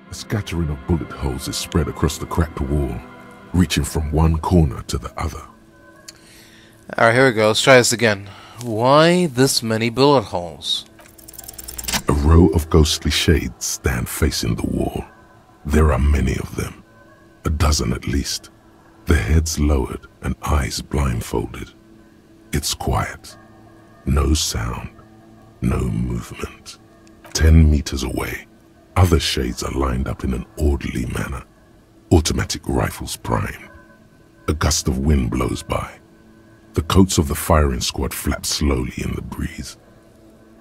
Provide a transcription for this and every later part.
A scattering of bullet holes is spread across the cracked wall, reaching from one corner to the other. Alright, here we go. Let's try this again. Why this many bullet holes? A row of ghostly shades stand facing the wall. There are many of them, a dozen at least, their heads lowered and eyes blindfolded. It's quiet. No sound. No movement. 10 meters away, other shades are lined up in an orderly manner, automatic rifles primed. A gust of wind blows by. The coats of the firing squad flap slowly in the breeze.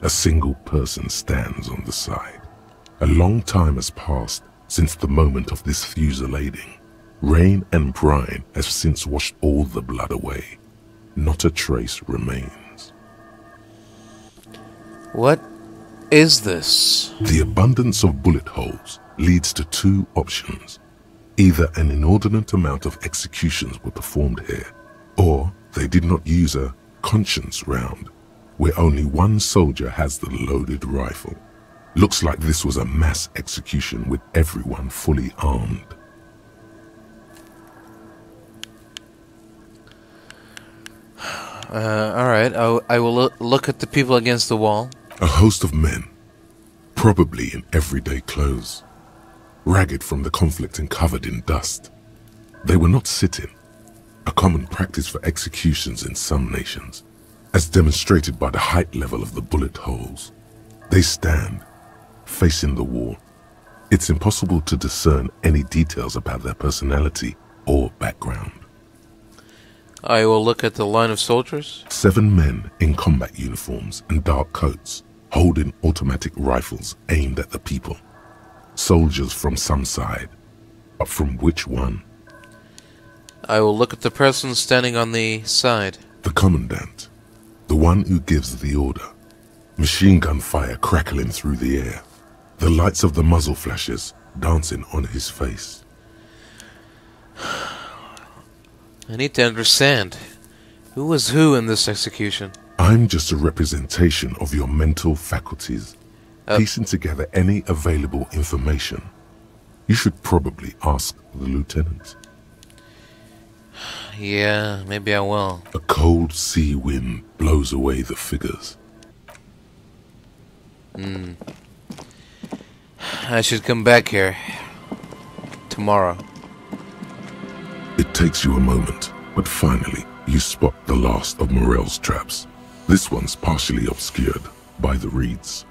A single person stands on the side. A long time has passed since the moment of this fusillading. Rain and brine have since washed all the blood away. Not a trace remains. What is this? The abundance of bullet holes leads to two options. Either an inordinate amount of executions were performed here, or they did not use a conscience round, where only one soldier has the loaded rifle. Looks like this was a mass execution with everyone fully armed. Alright, I will look at the people against the wall. A host of men, probably in everyday clothes, ragged from the conflict and covered in dust. They were not sitting, a common practice for executions in some nations, as demonstrated by the height level of the bullet holes. They stand, facing the wall. It's impossible to discern any details about their personality or background. I will look at the line of soldiers. 7 men in combat uniforms and dark coats, holding automatic rifles aimed at the people. Soldiers from some side, but from which one? I will look at the person standing on the side. The commandant, the one who gives the order. Machine gun fire crackling through the air, the lights of the muzzle flashes dancing on his face. I need to understand. Who was who in this execution? I'm just a representation of your mental faculties, piecing together any available information. You should probably ask the lieutenant. Yeah, maybe I will. A cold sea wind blows away the figures. I should come back here tomorrow. It takes you a moment, but finally you spot the last of Morel's traps. This one's partially obscured by the reeds.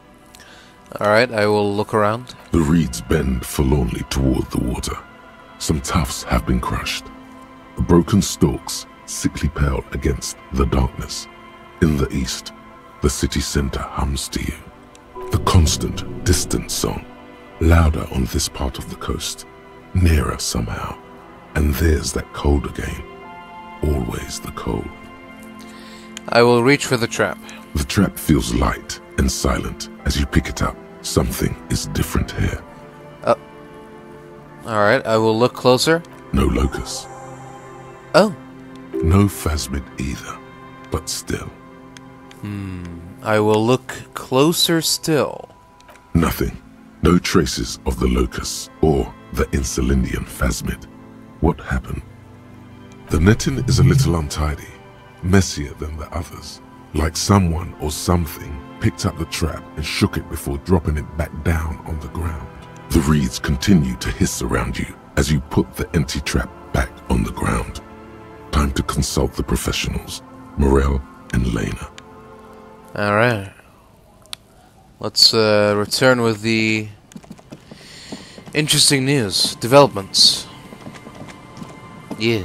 Alright, I will look around. The reeds bend forlornly toward the water. Some tufts have been crushed. The broken stalks sickly pale against the darkness. In the east, the city center hums to you. The constant, distant song, louder on this part of the coast, nearer somehow. And there's that cold again. Always the cold. I will reach for the trap. The trap feels light and silent as you pick it up. Something is different here. Alright, I will look closer. No locust. Oh. No phasmid either, but still. I will look closer still. Nothing. No traces of the locust or the Insulindian phasmid. What happened? The netting is a little untidy, messier than the others, like someone or something picked up the trap and shook it before dropping it back down on the ground. The reeds continue to hiss around you as you put the empty trap back on the ground. Time to consult the professionals, Morel and Lena. Alright. Let's return with the interesting news, developments. Yeah.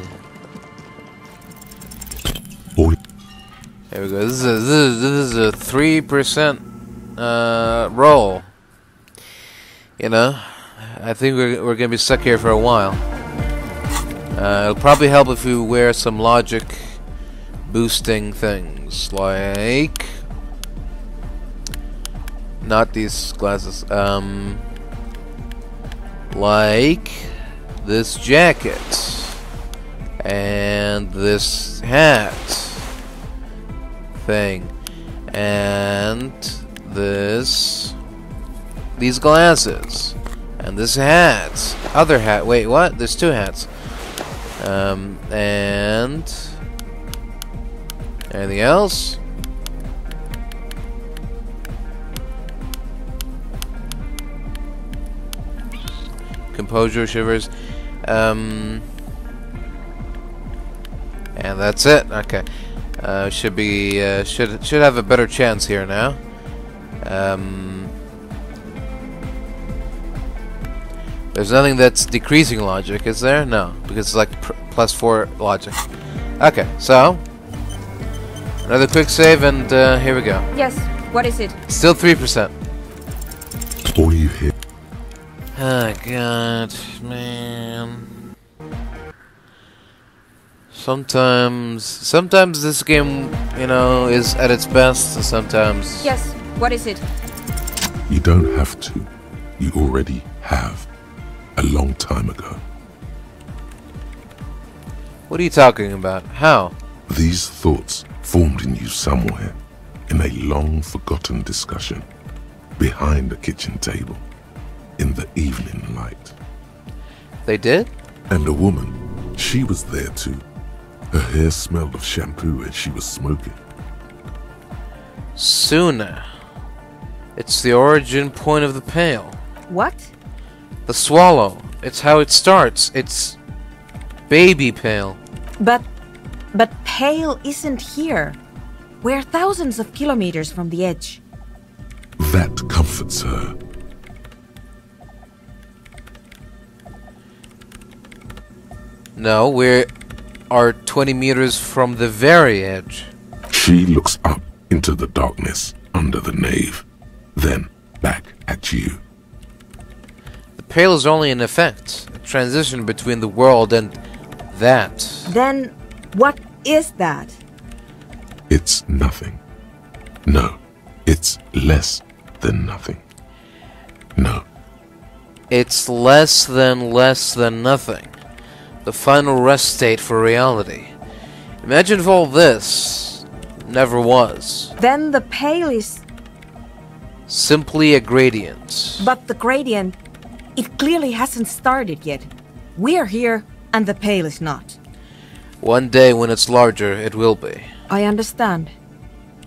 All There we go. This is a 3% roll. You know, I think we're gonna be stuck here for a while. It'll probably help if we wear some logic boosting things, like not these glasses. Like this jacket and this hat thing and these glasses And this hat. Other hat. Wait, what? There's two hats. And anything else? Composure, shivers. And that's it. Okay. Should be should have a better chance here now. There's nothing that's decreasing logic, is there? No, because it's like +4 logic. Okay, so another quick save, and here we go. Yes, what is it? Still 3%. All you hear. Oh god, man. Sometimes this game, you know, is at its best, and sometimes... Yes, what is it? You don't have to. You already have. A long time ago. What are you talking about? How? These thoughts formed in you somewhere, in a long-forgotten discussion, behind a kitchen table, in the evening light. They did? And a woman, she was there too. Her hair smelled of shampoo and she was smoking. Suna. It's the origin point of the pail. What? The swallow. It's how it starts. It's baby pail. But Pale isn't here. We're thousands of kilometers from the edge. That comforts her. No, we are 20 meters from the very edge. She looks up into the darkness under the nave, then back at you. The pail is only an effect, a transition between the world and that. Then what is that? It's nothing. No, it's less than nothing. No. It's less than nothing. The final rest state for reality. Imagine if all this never was. Then the Pale is... Simply a gradient. But the gradient, it clearly hasn't started yet. We're here, and the Pale is not. One day when it's larger, it will be. I understand.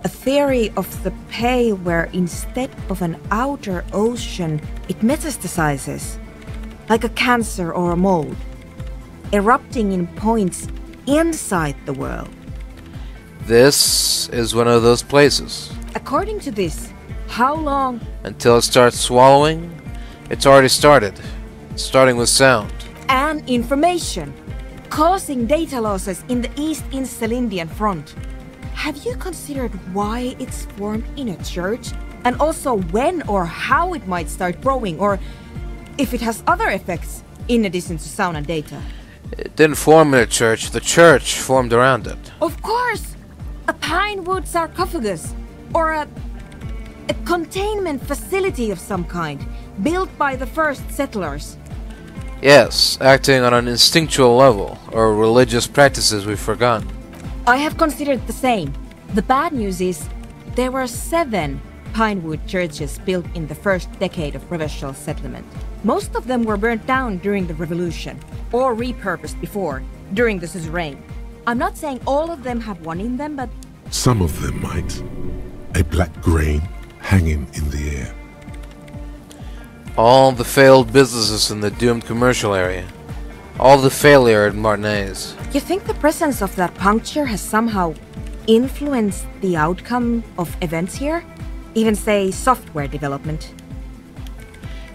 A theory of the Pale where instead of an outer ocean, it metastasizes. Like a cancer or a mold. Erupting in points inside the world. This is one of those places. According to this, how long... Until it starts swallowing, it's already started. Starting with sound. And information. Causing data losses in the East Insulindian front. Have you considered why it's formed in a church? And also when or how it might start growing, or if it has other effects in addition to sound and data? It didn't form in a church. The church formed around it. Of course! A pine wood sarcophagus, or a containment facility of some kind, built by the first settlers. Yes, acting on an instinctual level, or religious practices we've forgotten. I have considered the same. The bad news is, there were 7 pinewood churches built in the first decade of provincial settlement. Most of them were burnt down during the revolution, or repurposed before, during the suzerain. I'm not saying all of them have one in them, but... Some of them might. A black grain hanging in the air. All the failed businesses in the doomed commercial area. All the failure at Martinez. You think the presence of that puncture has somehow influenced the outcome of events here? Even say software development?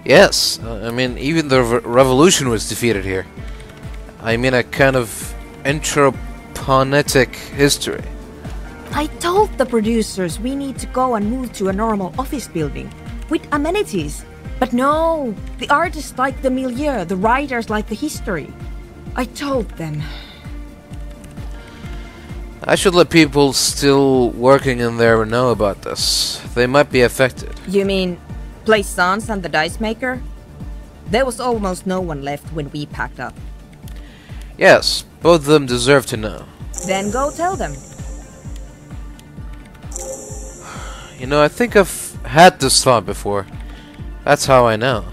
Yes, I mean even the revolution was defeated here. I mean a kind of anthroponetic history. I told the producers we need to go and move to a normal office building with amenities. But no, the artists like the milieu, the writers like the history. I told them. I should let people still working in there know about this. They might be affected. You mean Plaisance and the dice maker? There was almost no one left when we packed up. Yes, both of them deserve to know. Then go tell them. You know, I think I've had this thought before. That's how I know.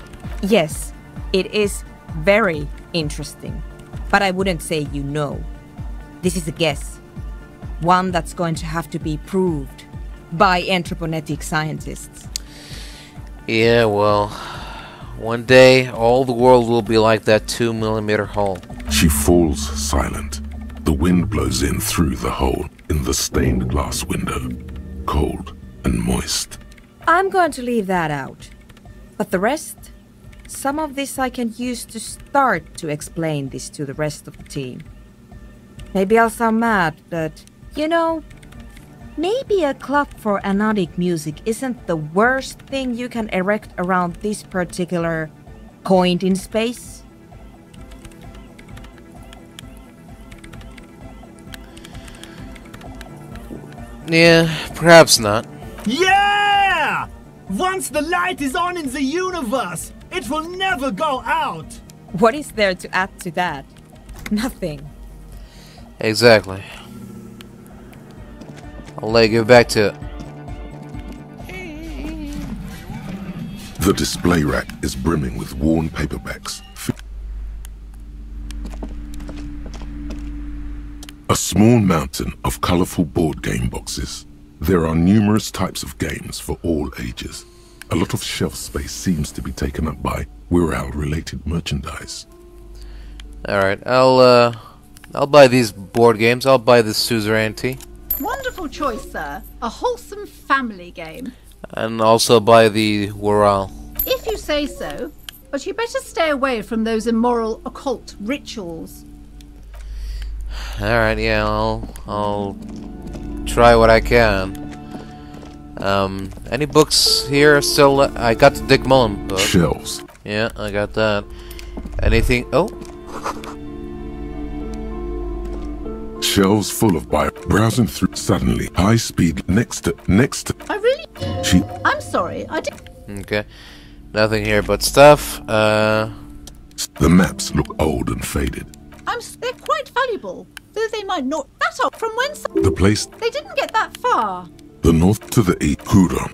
Yes, It is very interesting, but I wouldn't say you know. This is a guess. One that's going to have to be proved by anthroponetic scientists. Yeah, well, one day all the world will be like that 2-millimeter hole. She falls silent. The wind blows in through the hole in the stained glass window, cold and moist. I'm going to leave that out. But the rest? Some of this I can use to start to explain this to the rest of the team. Maybe I'll sound mad, but, you know, maybe a club for anodic music isn't the worst thing you can erect around this particular point in space. Yeah, perhaps not. Yeah! Once the light is on in the universe, it will never go out! What is there to add to that? Nothing. Exactly. I'll let you get back to it. The display rack is brimming with worn paperbacks. A small mountain of colorful board game boxes. There are numerous types of games for all ages. A lot of shelf space seems to be taken up by Whirl-related merchandise. Alright, I'll buy these board games. I'll buy this suzerainty. Wonderful choice, sir. A wholesome family game. And also buy the Whirl. If you say so, but you better stay away from those immoral occult rituals. Alright, yeah, I'll try what I can. Any books here still? I got the Dick Mullen book. Shelves. Yeah, I got that. Anything? Oh, Shelves full of browsing through. Suddenly, high speed next to. I really... I'm sorry, I did... okay. Nothing here but stuff. The maps look old and faded. They're quite valuable, though they might not... That up from when... The place, They didn't get that far. the north to the east. Hudon.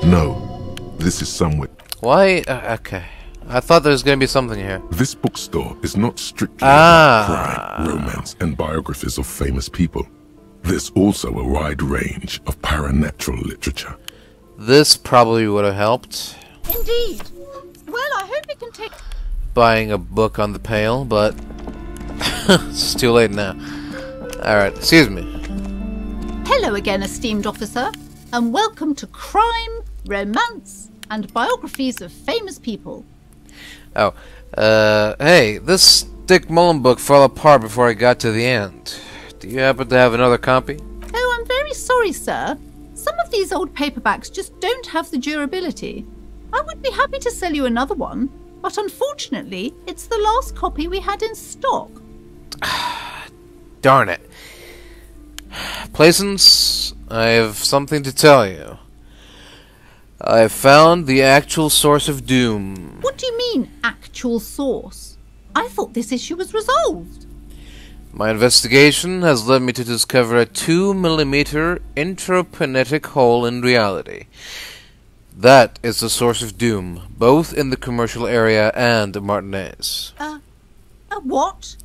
No, this is somewhere. Why? Okay. I thought there was going to be something here. This bookstore is not strictly about crime, romance, and biographies of famous people. There's also a wide range of paranatural literature. This probably would have helped. Indeed. Well, I hope you can take... Buying a book on the pail, but it's too late now. Alright, excuse me. Hello again, esteemed officer, and welcome to Crime, Romance, and Biographies of Famous People. Oh, hey, this Dick Mullen book fell apart before I got to the end. Do you happen to have another copy? Oh, I'm very sorry, sir. Some of these old paperbacks just don't have the durability. I would be happy to sell you another one, but unfortunately, it's the last copy we had in stock. Darn it. Plaisance, I have something to tell you. I have found the actual source of doom. What do you mean, actual source? I thought this issue was resolved. My investigation has led me to discover a 2-millimeter intraplanetic hole in reality. That is the source of doom, both in the commercial area and Martinez. A what?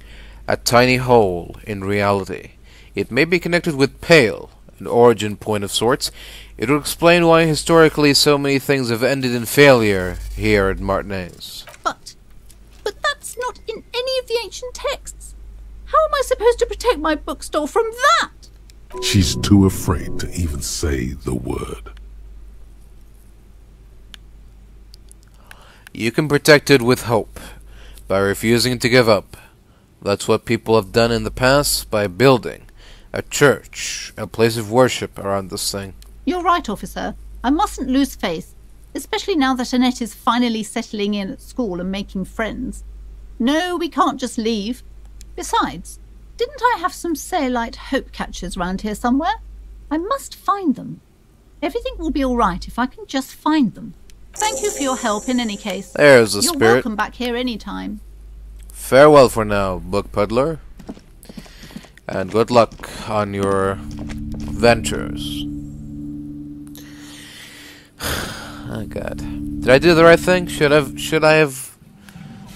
A tiny hole in reality. It may be connected with Pale, an origin point of sorts. It will explain why historically so many things have ended in failure here at Martinez. But that's not in any of the ancient texts. How am I supposed to protect my bookstore from that? She's too afraid to even say the word. You can protect it with hope, by refusing to give up. That's what people have done in the past by building a church, a place of worship around this thing. You're right, officer. I mustn't lose faith, especially now that Annette is finally settling in at school and making friends. No, we can't just leave. Besides, didn't I have some Sailite hope catchers round here somewhere? I must find them. Everything will be all right if I can just find them. Thank you for your help in any case. There's the You're spirit. welcome back here any time. Farewell for now, book peddler. And good luck on your ventures. Oh god. Did I do the right thing? Should I have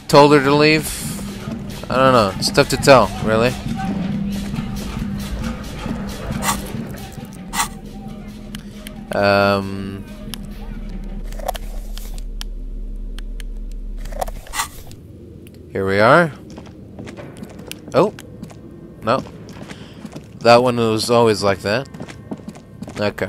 told her to leave? I don't know. It's tough to tell, really. Here we are. Oh. No. That one was always like that. Okay.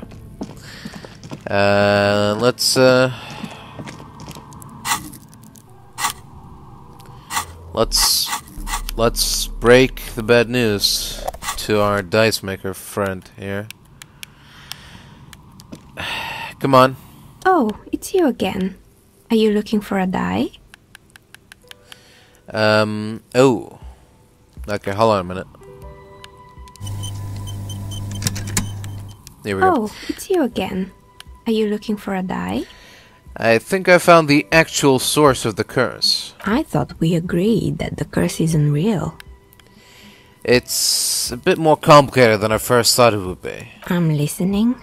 Let's break the bad news to our dice maker friend here. Come on. Oh, it's you again. Are you looking for a die? Oh. Okay, hold on a minute. Here we go. Oh, it's you again. Are you looking for a die? I think I found the actual source of the curse. I thought we agreed that the curse isn't real. It's a bit more complicated than I first thought it would be. I'm listening.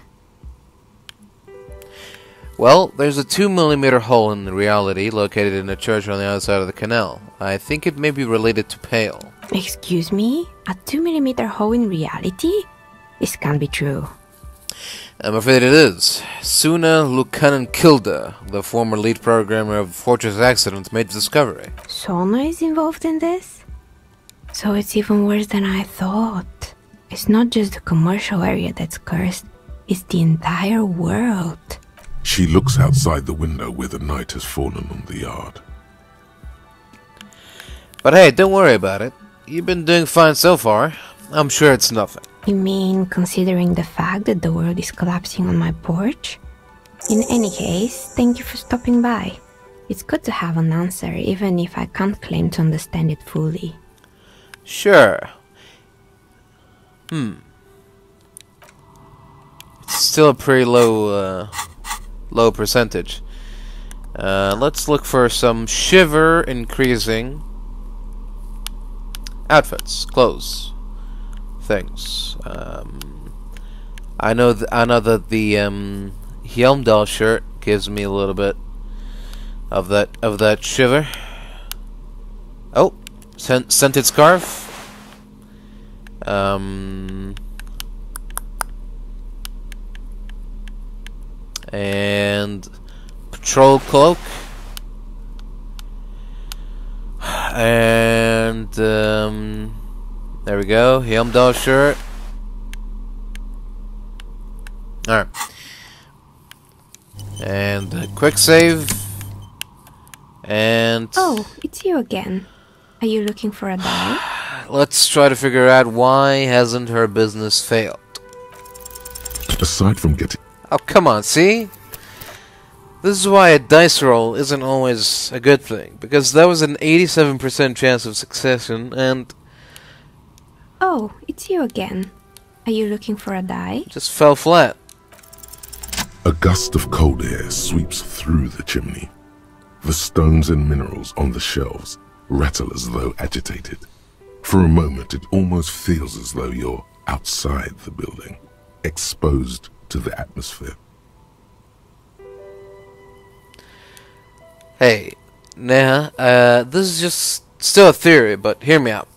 Well, there's a 2mm hole in reality located in a church on the other side of the canal. I think it may be related to Pale. Excuse me? A 2mm hole in reality? This can't be true. I'm afraid it is. Suna Lukanen Kilda, the former lead programmer of Fortress Accident, made the discovery. Sona is involved in this? So it's even worse than I thought. It's not just the commercial area that's cursed, it's the entire world. She looks outside the window where the night has fallen on the yard. But hey, don't worry about it. You've been doing fine so far. I'm sure it's nothing. You mean considering the fact that the world is collapsing on my porch? In any case, thank you for stopping by. It's good to have an answer, even if I can't claim to understand it fully. Sure. It's still a pretty low percentage. Let's look for some shiver increasing outfits, clothes, things. I know that the Hjelmdal shirt gives me a little bit of that shiver. Oh, scented scarf. And patrol cloak. And there we go, Hjelmdal shirt. Alright. And quick save. And oh, it's you again. Are you looking for a die? Let's try to figure out why hasn't her business failed. Aside from getting... Oh, come on, see? This is why a dice roll isn't always a good thing, because that was an 87% chance of success and... Oh, it's you again. Are you looking for a die? just fell flat. A gust of cold air sweeps through the chimney. The stones and minerals on the shelves rattle as though agitated. For a moment, it almost feels as though you're outside the building, exposed to the atmosphere. Hey, Neha, this is just still a theory, but hear me out.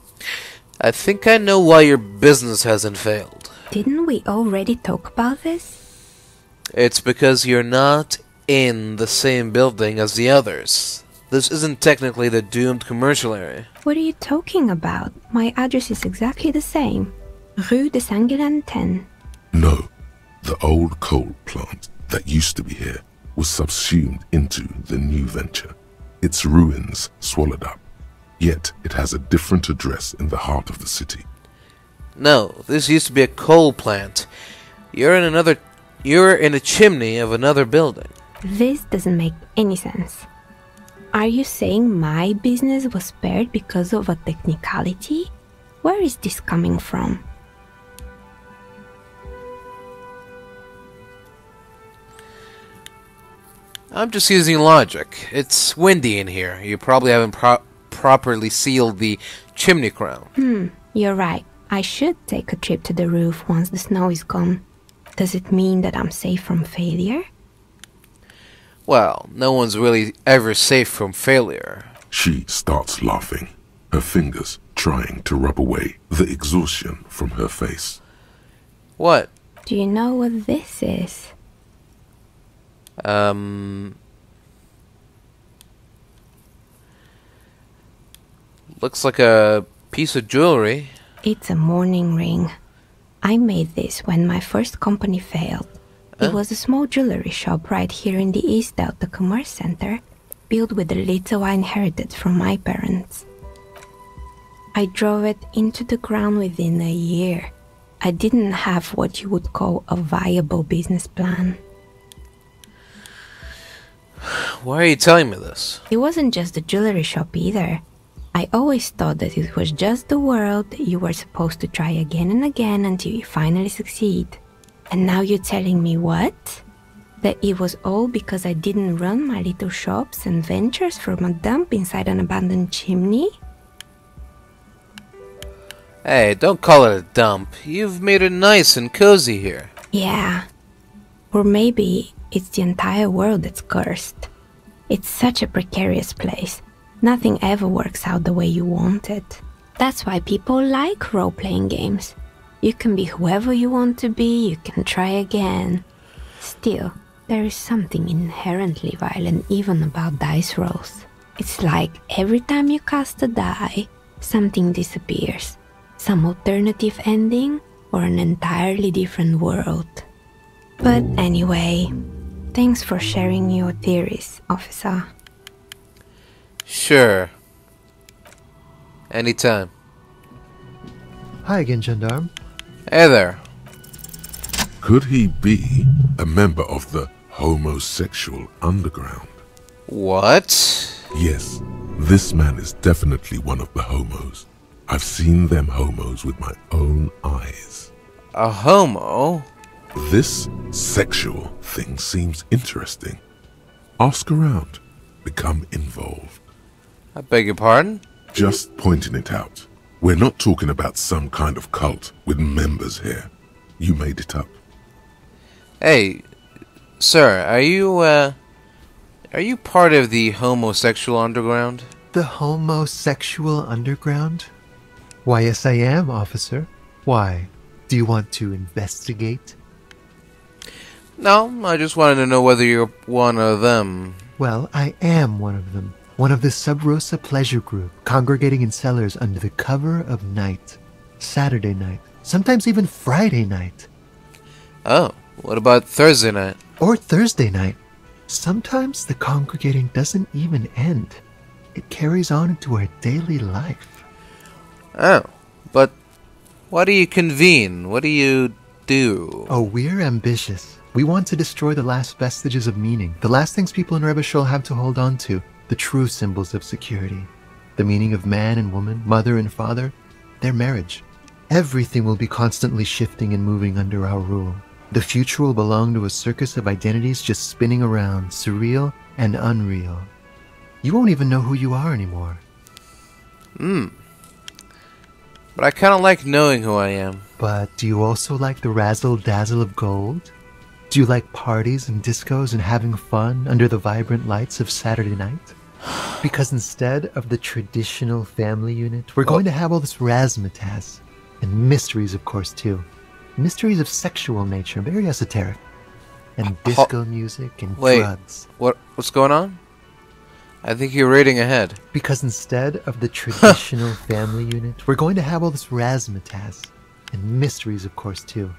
I think I know why your business hasn't failed. Didn't we already talk about this? It's because you're not in the same building as the others. This isn't technically the doomed commercial area. What are you talking about? My address is exactly the same. Rue de Saint-Guélan 10. No, the old coal plant that used to be here was subsumed into the new venture. Its ruins swallowed up. Yet it has a different address in the heart of the city. No, this used to be a coal plant. You're in a chimney of another building. This doesn't make any sense. Are you saying my business was spared because of a technicality? Where is this coming from? I'm just using logic. It's windy in here. You probably haven't properly sealed the chimney crown. You're right. I should take a trip to the roof once the snow is gone. Does it mean that I'm safe from failure? Well, no one's really ever safe from failure. She starts laughing, her fingers trying to rub away the exhaustion from her face. What? Do you know what this is? Looks like a piece of jewelry. It's a mourning ring. I made this when my first company failed. It was a small jewelry shop right here in the East Delta Commerce Center, built with the little I inherited from my parents. I drove it into the ground within a year. I didn't have what you would call a viable business plan. Why are you telling me this? It wasn't just a jewelry shop either. I always thought that it was just the world you were supposed to try again and again until you finally succeed. And now you're telling me what? That it was all because I didn't run my little shops and ventures from a dump inside an abandoned chimney? Hey, don't call it a dump. You've made it nice and cozy here. Yeah. Or maybe it's the entire world that's cursed. It's such a precarious place. Nothing ever works out the way you want it. That's why people like role-playing games. You can be whoever you want to be, you can try again. Still, there is something inherently violent even about dice rolls. It's like every time you cast a die, something disappears. Some alternative ending or an entirely different world. But anyway, thanks for sharing your theories, officer. Sure. Anytime. Hi again, Gendarme. Hey there. Could he be a member of the homosexual underground? What? Yes, this man is definitely one of the homos. I've seen them homos with my own eyes. A homo? This sexual thing seems interesting. Ask around. Become involved. I beg your pardon? Just pointing it out. We're not talking about some kind of cult with members here. You made it up. Hey, sir, are you part of the homosexual underground? The homosexual underground? Why, yes I am, officer. Why? Do you want to investigate? No, I just wanted to know whether you're one of them. Well, I am one of them. One of the Sub Rosa pleasure group, congregating in cellars under the cover of night. Saturday night. Sometimes even Friday night. Oh, what about Thursday night? Or Thursday night. Sometimes the congregating doesn't even end. It carries on into our daily life. Oh, but what do you convene? What do you do? Oh, we're ambitious. We want to destroy the last vestiges of meaning, the last things people in Revachol have to hold on to, the true symbols of security. The meaning of man and woman, mother and father, their marriage. Everything will be constantly shifting and moving under our rule. The future will belong to a circus of identities just spinning around, surreal and unreal. You won't even know who you are anymore. But I kind of like knowing who I am. But do you also like the razzle-dazzle of gold? Do you like parties and discos and having fun under the vibrant lights of Saturday night? Because instead of the traditional family unit, we're going to have all this razzmatazz. And mysteries, of course, too. Mysteries of sexual nature, very esoteric. And disco music and drugs. What's going on? I think you're reading ahead. Because instead of the traditional family unit, we're going to have all this razzmatazz. And mysteries, of course, too.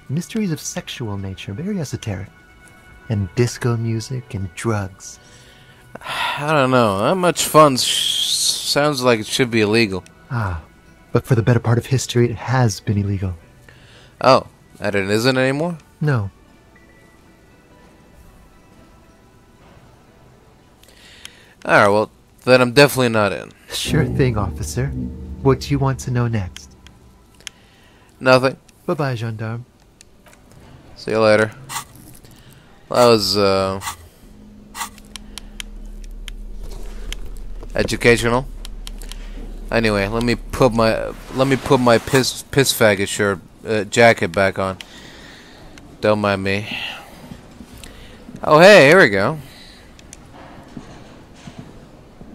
Mysteries of sexual nature, very esoteric. And disco music and drugs. I don't know. That much fun sounds like it should be illegal. Ah, but for the better part of history, it has been illegal. Oh, and it isn't anymore? No. Alright, well, then I'm definitely not in. Sure thing, officer. What do you want to know next? Nothing. Bye-bye, gendarme. See you later. That was, educational. Anyway, let me put my piss faggot shirt jacket back on. Don't mind me. Oh hey, here we go.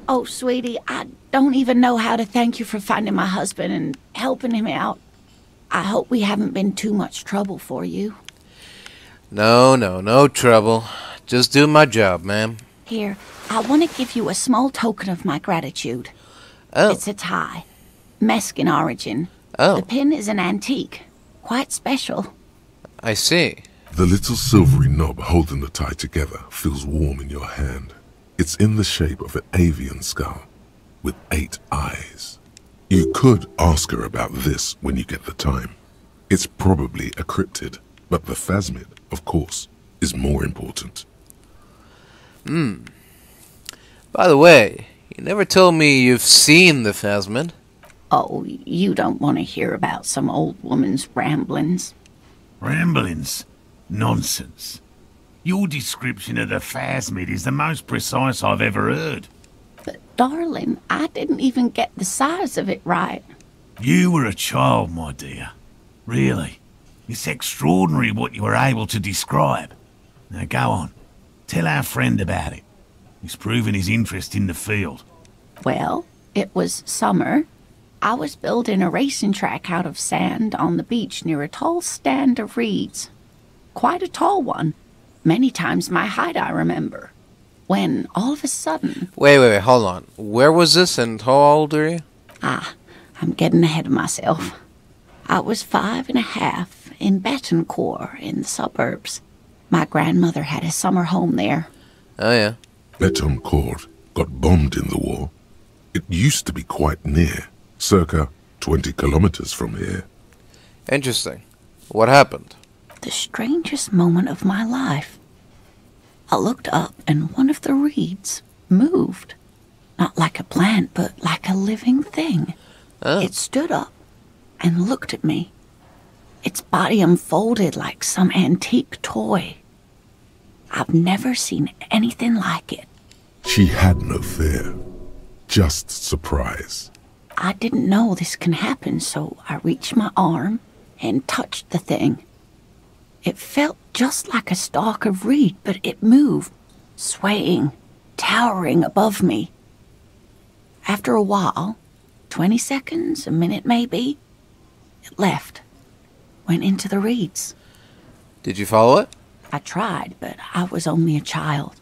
Oh, sweetie, I don't even know how to thank you for finding my husband and helping him out. I hope we haven't been too much trouble for you. No trouble. Just do my job, ma'am. Here, I want to give you a small token of my gratitude. Oh. It's a tie. Mexican origin. Oh. The pin is an antique. Quite special. I see. The little silvery knob holding the tie together feels warm in your hand. It's in the shape of an avian skull with 8 eyes. You could ask her about this when you get the time. It's probably a cryptid, but the phasmid, of course, is more important. By the way, you never told me you've seen the phasmid. Oh, you don't want to hear about some old woman's ramblings. Ramblings? Nonsense. Your description of the phasmid is the most precise I've ever heard. But, darling, I didn't even get the size of it right. You were a child, my dear. Really. It's extraordinary what you were able to describe. Now go on. Tell our friend about it. He's proven his interest in the field. Well, it was summer. I was building a racing track out of sand on the beach near a tall stand of reeds. Quite a tall one. Many times my height, I remember. When, all of a sudden... Wait, hold on. Where was this and how old are you? I'm getting ahead of myself. I was 5.5 in Betancourt in the suburbs. My grandmother had a summer home there. Oh, yeah. Betancourt got bombed in the war. It used to be quite near, circa 20 kilometers from here. Interesting. What happened? The strangest moment of my life. I looked up and one of the reeds moved. Not like a plant, but like a living thing. Oh. It stood up and looked at me. Its body unfolded like some antique toy. I've never seen anything like it. She had no fear, just surprise. I didn't know this can happen, so I reached my arm and touched the thing. It felt just like a stalk of reed, but it moved, swaying, towering above me. After a while, 20 seconds, a minute maybe, it left, went into the reeds. Did you follow it? I tried, but I was only a child.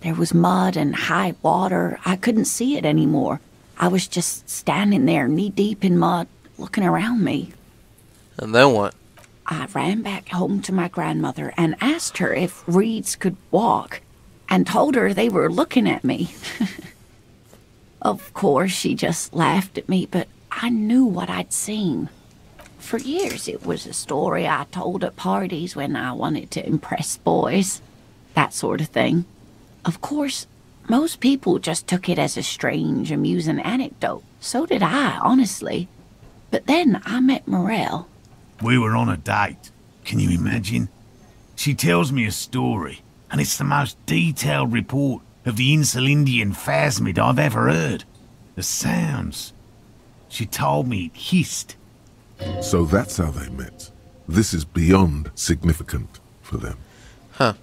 There was mud and high water. I couldn't see it anymore. I was just standing there, knee-deep in mud, looking around me. And then what? I ran back home to my grandmother and asked her if reeds could walk, and told her they were looking at me. Of course, she just laughed at me, but I knew what I'd seen. For years, it was a story I told at parties when I wanted to impress boys. That sort of thing. Of course, most people just took it as a strange, amusing anecdote. So did I, honestly. But then I met Morel. We were on a date. Can you imagine? She tells me a story, and it's the most detailed report of the Insulindian phasmid I've ever heard. The sounds. She told me it hissed. So that's how they met. This is beyond significant for them. Huh.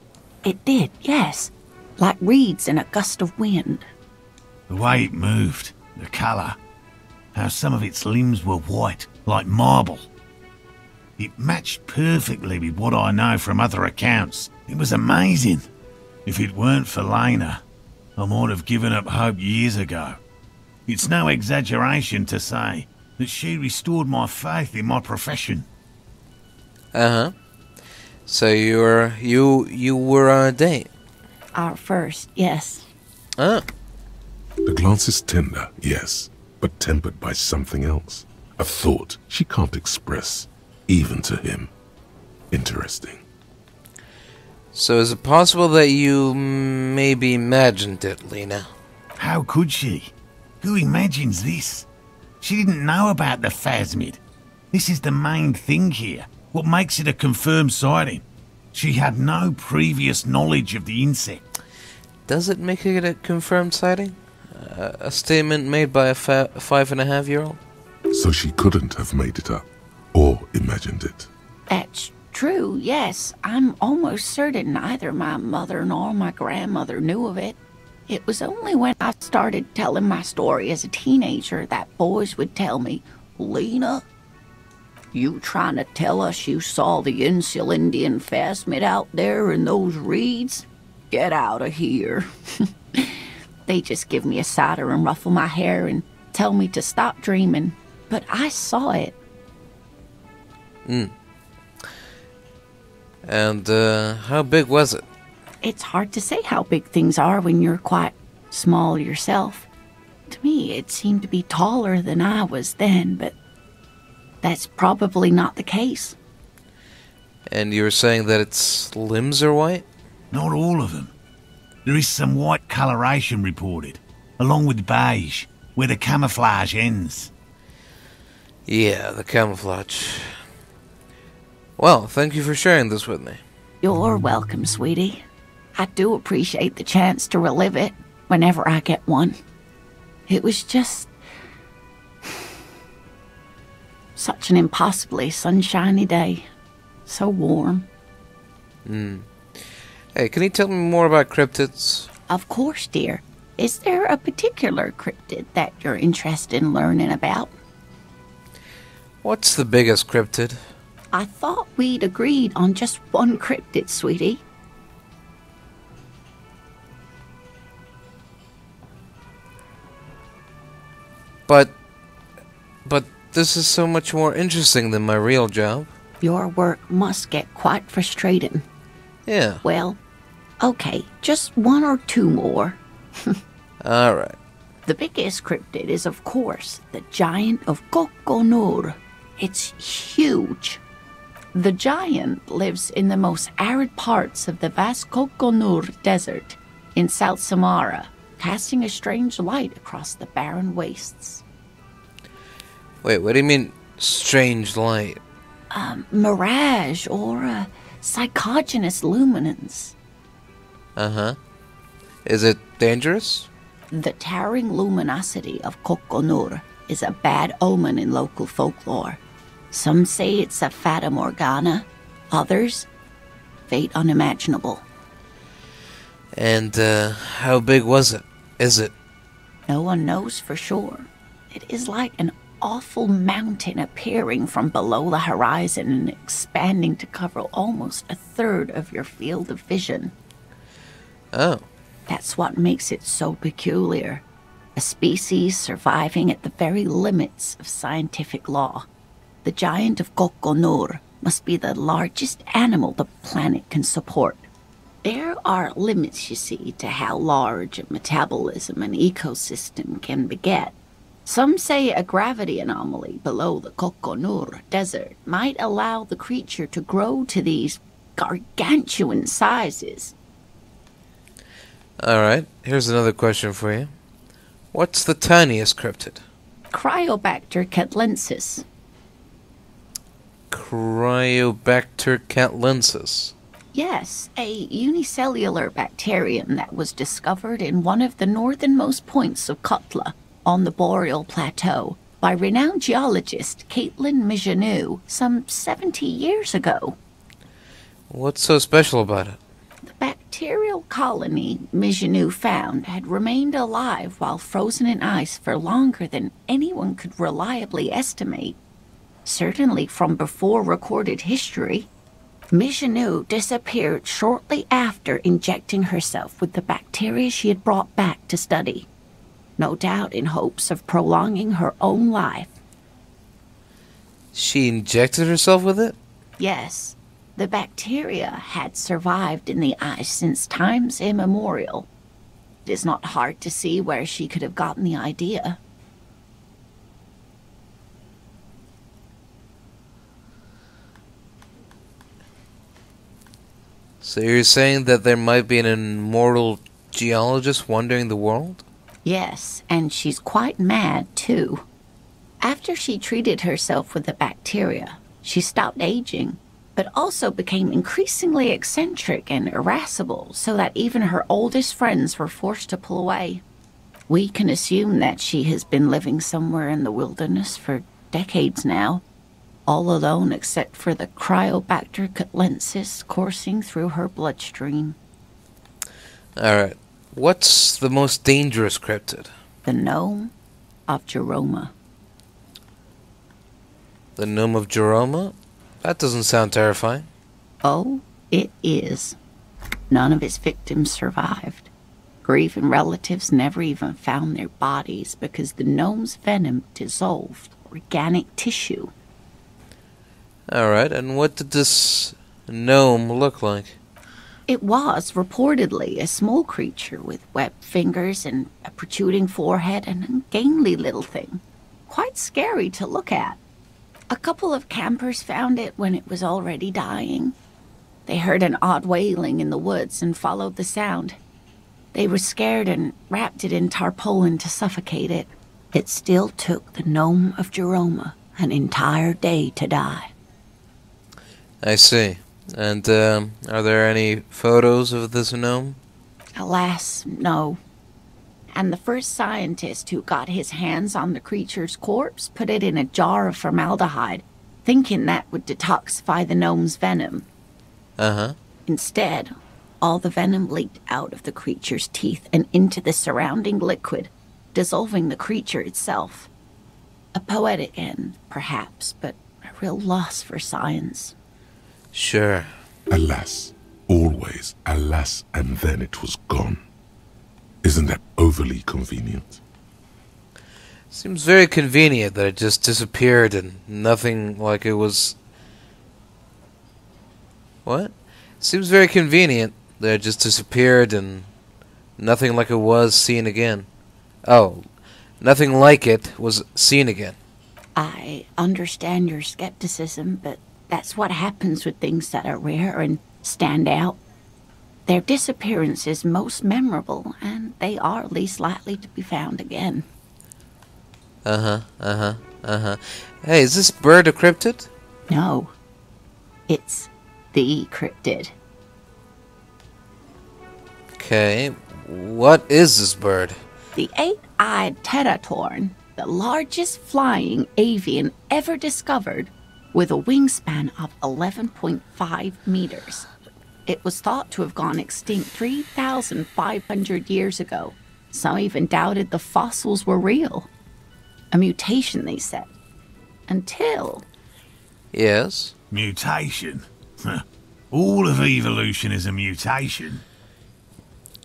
It did, yes. Like reeds in a gust of wind. The way it moved, the colour, how some of its limbs were white, like marble. It matched perfectly with what I know from other accounts. It was amazing. If it weren't for Lena, I might have given up hope years ago. It's no exaggeration to say that she restored my faith in my profession. Uh-huh. So you were on a date? Our first, yes. Oh. The glance is tender, yes, but tempered by something else. A thought she can't express, even to him. Interesting. So is it possible that you maybe imagined it, Lena? How could she? Who imagines this? She didn't know about the phasmid. This is the main thing here. What makes it a confirmed sighting? She had no previous knowledge of the insect. Does it make it a confirmed sighting? A statement made by a 5.5-year-old? So she couldn't have made it up, or imagined it. That's true, yes. I'm almost certain neither my mother nor my grandmother knew of it. It was only when I started telling my story as a teenager that boys would tell me, Lena, you trying to tell us you saw the Insulindian phasmid out there in those reeds? Get out of here. They just give me a cider and ruffle my hair and tell me to stop dreaming. But I saw it. And how big was it? It's hard to say how big things are when you're quite small yourself. To me, it seemed to be taller than I was then, but that's probably not the case. And you were saying that its limbs are white? Not all of them. There is some white coloration reported, along with beige, where the camouflage ends. Yeah, the camouflage. Well, thank you for sharing this with me. You're welcome, sweetie. I do appreciate the chance to relive it whenever I get one. It was just such an impossibly sunshiny day. So warm. Hey, can you tell me more about cryptids? Of course, dear. Is there a particular cryptid that you're interested in learning about? What's the biggest cryptid? I thought we'd agreed on just one cryptid, sweetie. But this is so much more interesting than my real job. Your work must get quite frustrating. Yeah. Well, okay, just one or two more. Alright. The biggest cryptid is, of course, the Giant of Kokonur. It's huge. The giant lives in the most arid parts of the vast Kokonur Desert in South Samara, casting a strange light across the barren wastes. Wait, what do you mean, strange light? Mirage or psychogenous luminance. Uh-huh. Is it dangerous? The towering luminosity of Kokonur is a bad omen in local folklore. Some say it's a fata morgana, others, fate unimaginable. And, how big was it? Is it? No one knows for sure. It is like an awful mountain appearing from below the horizon and expanding to cover almost a third of your field of vision. Oh. That's what makes it so peculiar. A species surviving at the very limits of scientific law. The Giant of Kokonur must be the largest animal the planet can support. There are limits, you see, to how large a metabolism an ecosystem can beget. Some say a gravity anomaly below the Kokonur Desert might allow the creature to grow to these gargantuan sizes. Alright, here's another question for you. What's the tiniest cryptid? Cryobacter catlensis. Cryobacter catlensis. Yes, a unicellular bacterium that was discovered in one of the northernmost points of Kotla on the Boreal Plateau by renowned geologist Caitlin Mijanou some 70 years ago. What's so special about it? The bacterial colony Mijanou found had remained alive while frozen in ice for longer than anyone could reliably estimate. Certainly from before recorded history. Mijanou disappeared shortly after injecting herself with the bacteria she had brought back to study. No doubt in hopes of prolonging her own life. She injected herself with it? Yes, the bacteria had survived in the ice since times immemorial. It is not hard to see where she could have gotten the idea. So you're saying that there might be an immortal geologist wandering the world? Yes, and she's quite mad, too. After she treated herself with the bacteria, she stopped aging, but also became increasingly eccentric and irascible, so that even her oldest friends were forced to pull away. We can assume that she has been living somewhere in the wilderness for decades now, all alone except for the Cryobacter catlensis coursing through her bloodstream. Alright, What's the most dangerous cryptid? The gnome of Jeroma. The Gnome of Jeroma? That doesn't sound terrifying. Oh, it is. None of its victims survived. Grieving relatives never even found their bodies because the gnome's venom dissolved organic tissue. Alright, and what did this gnome look like? It was reportedly a small creature with webbed fingers and a protruding forehead and a gangly little thing. Quite scary to look at. A couple of campers found it when it was already dying. They heard an odd wailing in the woods and followed the sound. They were scared and wrapped it in tarpaulin to suffocate it. It still took the Gnome of Jeroma an entire day to die. I see. And, are there any photos of this gnome? Alas, no. And the first scientist who got his hands on the creature's corpse put it in a jar of formaldehyde, thinking that would detoxify the gnome's venom. Uh-huh. Instead, all the venom leaked out of the creature's teeth and into the surrounding liquid, dissolving the creature itself. A poetic end, perhaps, but a real loss for science. Sure. Alas, always alas, and then it was gone. Isn't that overly convenient? Seems very convenient that it just disappeared and nothing like it was... What? Seems very convenient that it just disappeared and nothing like it was seen again. Oh, nothing like it was seen again. I understand your skepticism, but that's what happens with things that are rare and stand out. Their disappearance is most memorable, and they are least likely to be found again. Hey, is this bird a cryptid? No, it's the cryptid. Okay, what is this bird? The eight-eyed teratorn, the largest flying avian ever discovered, with a wingspan of 11.5 meters. It was thought to have gone extinct 3,500 years ago. Some even doubted the fossils were real. A mutation, they said. Until... Yes? Mutation? All of evolution is a mutation.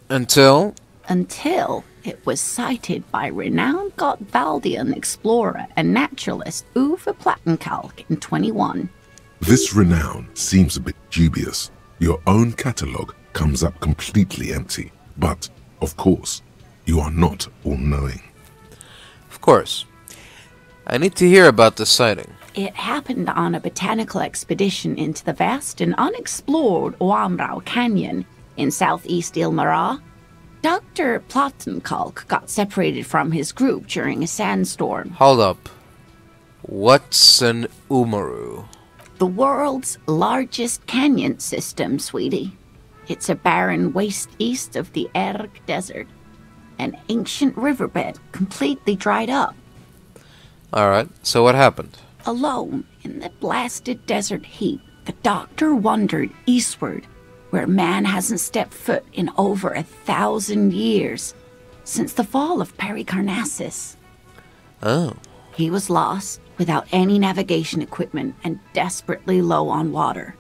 Until? Until it was sighted by renowned Gotvaldian explorer and naturalist Uwe Plattenkalk in 21. This renown seems a bit dubious. Your own catalogue comes up completely empty. But, of course, you are not all-knowing. Of course. I need to hear about this sighting. It happened on a botanical expedition into the vast and unexplored Oamrau Canyon in southeast Ilmara. Dr. Plattenkalk got separated from his group during a sandstorm. Hold up. What's an Umaru? The world's largest canyon system, sweetie. It's a barren waste east of the Erg Desert. An ancient riverbed completely dried up. Alright, so what happened? Alone in the blasted desert heat, the doctor wandered eastward, where man hasn't stepped foot in over 1,000 years, since the fall of Pericarnassus. Oh. He was lost, without any navigation equipment, and desperately low on water.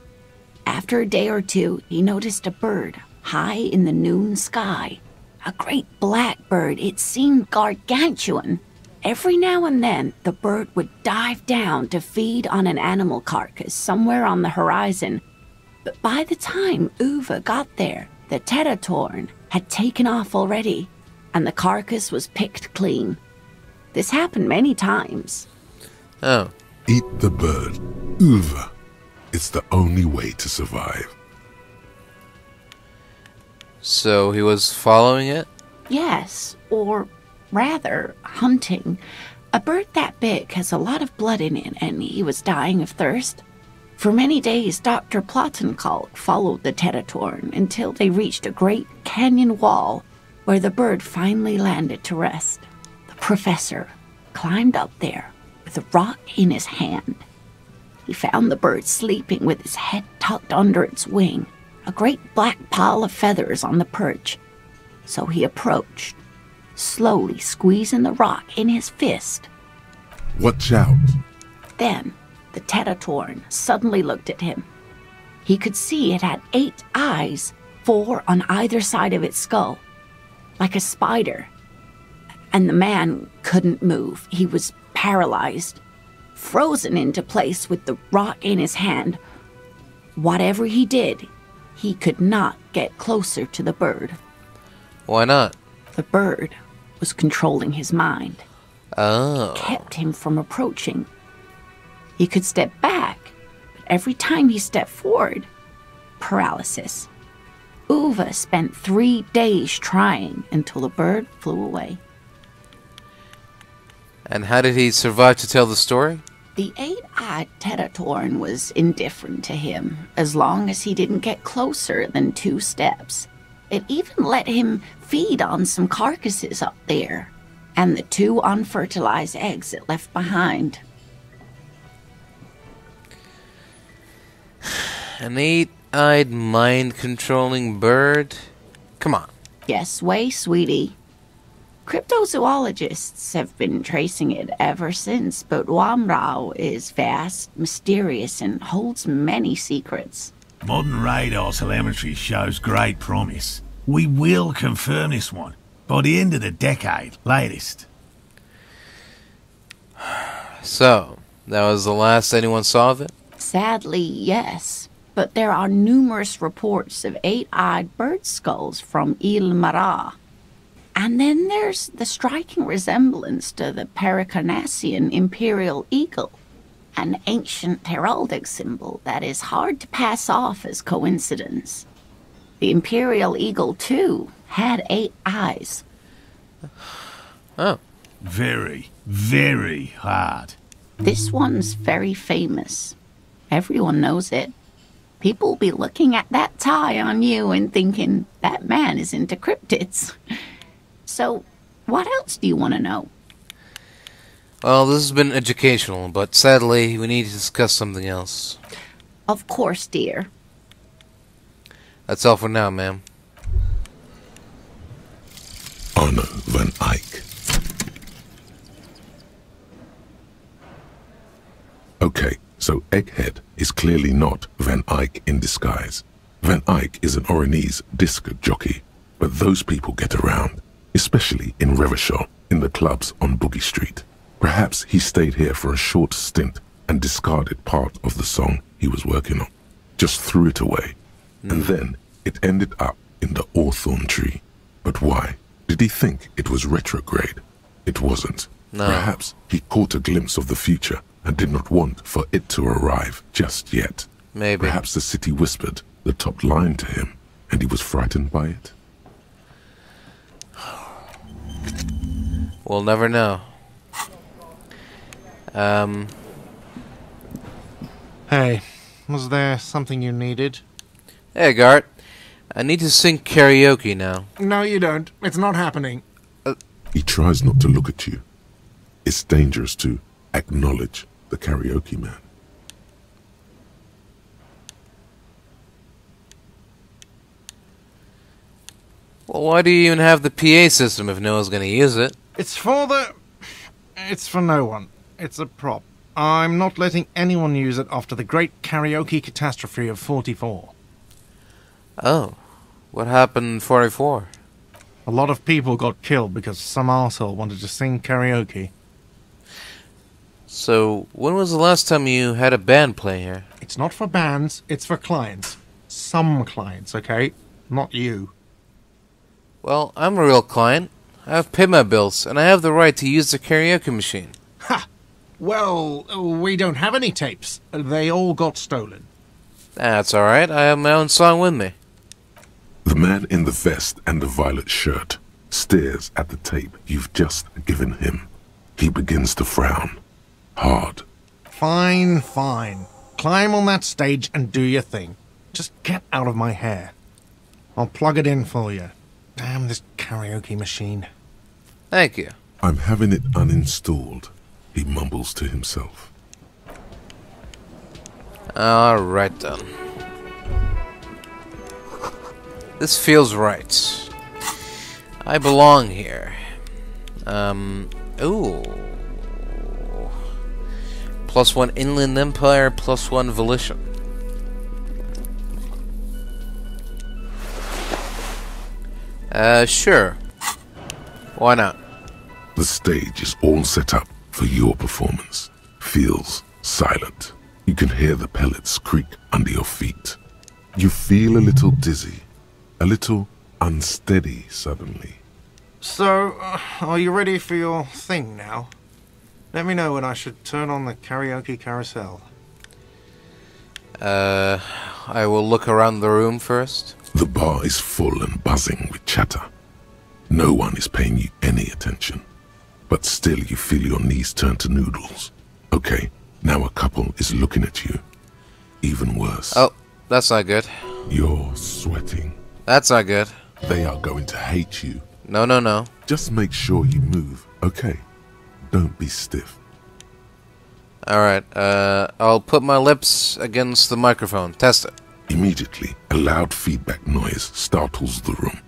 After a day or two, he noticed a bird high in the noon sky. A great black bird. It seemed gargantuan. Every now and then, the bird would dive down to feed on an animal carcass somewhere on the horizon. But by the time Uwe got there, the teratorn had taken off already, and the carcass was picked clean. This happened many times. Oh. Eat the bird. Uwe. It's the only way to survive. So he was following it? Yes, or rather, hunting. A bird that big has a lot of blood in it, and he was dying of thirst. For many days, Dr. Plattenkalk followed the teratorn until they reached a great canyon wall where the bird finally landed to rest. The professor climbed up there with a rock in his hand. He found the bird sleeping with his head tucked under its wing, a great black pile of feathers on the perch. So he approached, slowly squeezing the rock in his fist. Watch out! Then the Tetatorn suddenly looked at him. He could see it had 8 eyes, 4 on either side of its skull, like a spider. And the man couldn't move. He was paralyzed, frozen into place with the rock in his hand. Whatever he did, he could not get closer to the bird. Why not? The bird was controlling his mind. Oh. Kept him from approaching. He could step back, but every time he stepped forward, paralysis. Uva spent 3 days trying until the bird flew away. And how did he survive to tell the story? The 8-eyed Tetatorn was indifferent to him, as long as he didn't get closer than 2 steps. It even let him feed on some carcasses up there, and the 2 unfertilized eggs it left behind. An 8-eyed mind-controlling bird? Come on. Yes way, sweetie. Cryptozoologists have been tracing it ever since, but Wamrao is vast, mysterious, and holds many secrets. Modern radar telemetry shows great promise. We will confirm this one by the end of the decade, latest. So, that was the last anyone saw of it? Sadly, yes. But there are numerous reports of 8-eyed bird skulls from Il Mara. And then there's the striking resemblance to the Pericarnassian imperial eagle, an ancient heraldic symbol that is hard to pass off as coincidence. The imperial eagle, too, had 8 eyes. Oh. Very, very hard. This one's very famous. Everyone knows it. People be looking at that tie on you and thinking, that man is into cryptids. So, what else do you want to know? Well, this has been educational, but sadly, we need to discuss something else. Of course, dear. That's all for now, ma'am. Arno van Eyck. Okay, so Egghead is clearly not Van Eyck in disguise. Van Eyck is an Oranese disc jockey, but those people get around, especially in Revachol, in the clubs on Boogie Street. Perhaps he stayed here for a short stint and discarded part of the song he was working on. Just threw it away. And then it ended up in the Hawthorn tree. But why? Did he think it was retrograde? It wasn't. No. Perhaps he caught a glimpse of the future and did not want for it to arrive just yet. Maybe. Perhaps the city whispered the top line to him, and he was frightened by it. We'll never know. Hey, was there something you needed? Hey, Gart. I need to sing karaoke now. No, you don't. It's not happening. He tries not to look at you. It's dangerous to acknowledge the karaoke man. Well, why do you even have the PA system if no one's going to use it? It's for no one. It's a prop. I'm not letting anyone use it after the great karaoke catastrophe of 44. Oh. What happened in 44? A lot of people got killed because some arsehole wanted to sing karaoke. So, when was the last time you had a band play here? It's not for bands, it's for clients. Some clients, okay? Not you. Well, I'm a real client. I've paid my bills, and I have the right to use the karaoke machine. Ha! Well, we don't have any tapes. They all got stolen. That's alright, I have my own song with me. The man in the vest and the violet shirt stares at the tape you've just given him. He begins to frown. Hard. Fine, fine. Climb on that stage and do your thing. Just get out of my hair. I'll plug it in for you. Damn this karaoke machine. Thank you. I'm having it uninstalled, he mumbles to himself. Alright then. This feels right. I belong here. Ooh. +1 Inland Empire, +1 Volition. Sure. Why not? The stage is all set up for your performance. Feels silent. You can hear the pellets creak under your feet. You feel a little dizzy, a little unsteady suddenly. So, are you ready for your thing now? Let me know when I should turn on the karaoke carousel. I will look around the room first. The bar is full and buzzing with chatter. No one is paying you any attention. But still you feel your knees turn to noodles. Okay, now a couple is looking at you. Even worse. Oh, that's not good. You're sweating. That's not good. They are going to hate you. No, no, no. Just make sure you move, okay? Don't be stiff. Alright, I'll put my lips against the microphone. Test it. Immediately, a loud feedback noise startles the room.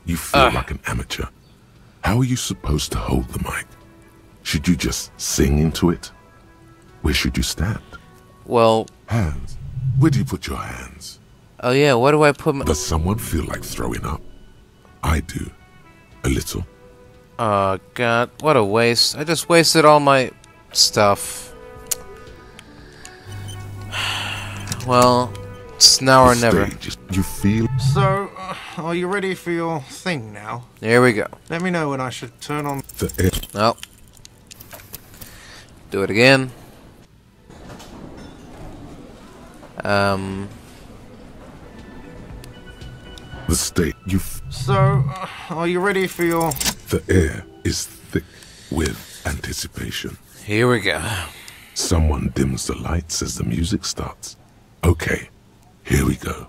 You feel like an amateur. How are you supposed to hold the mic? Should you just sing into it? Where should you stand? Well... Hands. Where do you put your hands? Oh yeah, where do I put my... Does someone feel like throwing up? I do. A little. Oh god, what a waste. I just wasted all my stuff. Well, it's now or never. You feel... So, are you ready for your thing now? Here we go. Let me know when I should turn on the air. Oh. Do it again. The state So, are you ready for your... The air is thick with anticipation. Here we go. Someone dims the lights as the music starts. Okay, here we go.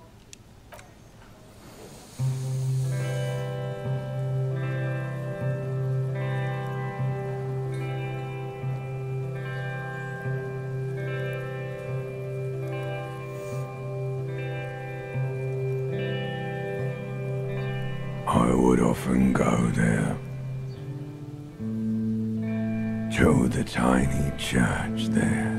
I would often go there, to the tiny church there,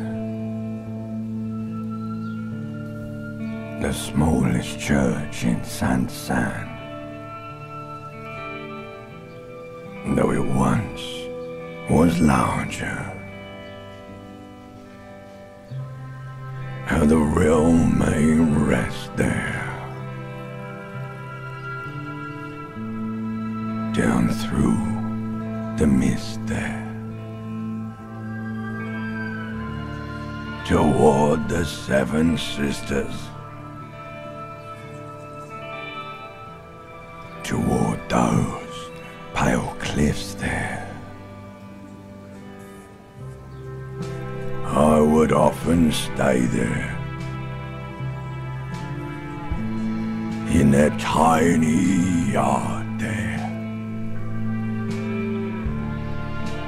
the smallest church in Saint-San, though it once was larger. How the real may rest there. Down through the mist there, toward the Seven Sisters, toward those pale cliffs there. I would often stay there, in that tiny yard there.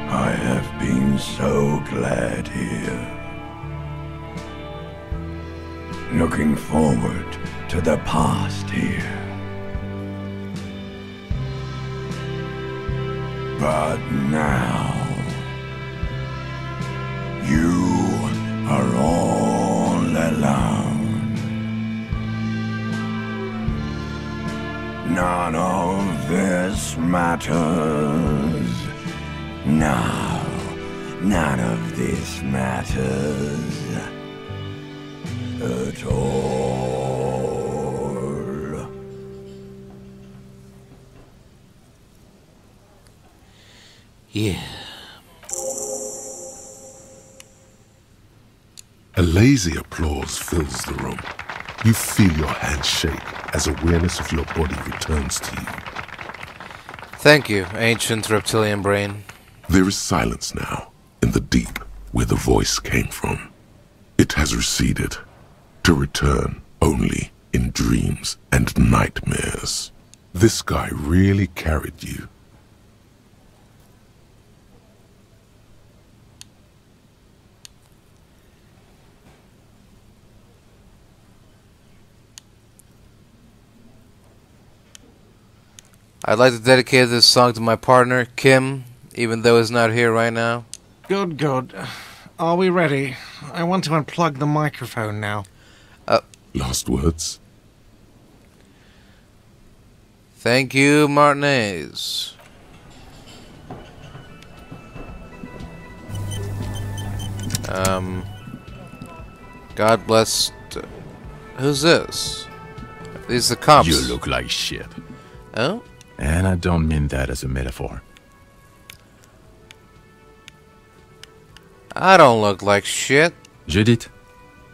I have been so glad here, looking forward to the past here. But now, you are all alone. None of this matters. No, none of this matters at all. Yeah. A lazy applause fills the room. You feel your hands shake as awareness of your body returns to you. Thank you, ancient reptilian brain. There is silence now, in the deep, where the voice came from. It has receded, to return only in dreams and nightmares. This guy really carried you. I'd like to dedicate this song to my partner, Kim, even though he's not here right now. Good, good. Are we ready? I want to unplug the microphone now. Last words? Thank you, Martinez. God bless. Who's this? These the cops. You look like shit. Oh? And I don't mean that as a metaphor. I don't look like shit. Judith,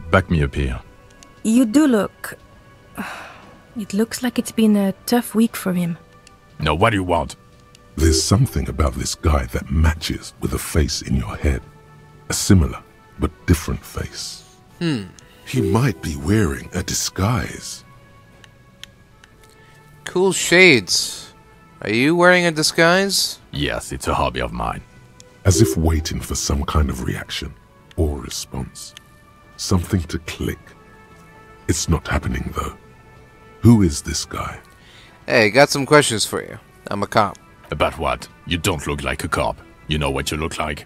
back me up here. You do look... It looks like it's been a tough week for him. No, what do you want? There's something about this guy that matches with a face in your head. A similar, but different face. He might be wearing a disguise. Cool shades. Are you wearing a disguise? Yes, it's a hobby of mine. As if waiting for some kind of reaction or response. Something to click. It's not happening though. Who is this guy? Hey, got some questions for you. I'm a cop. About what? You don't look like a cop. You know what you look like?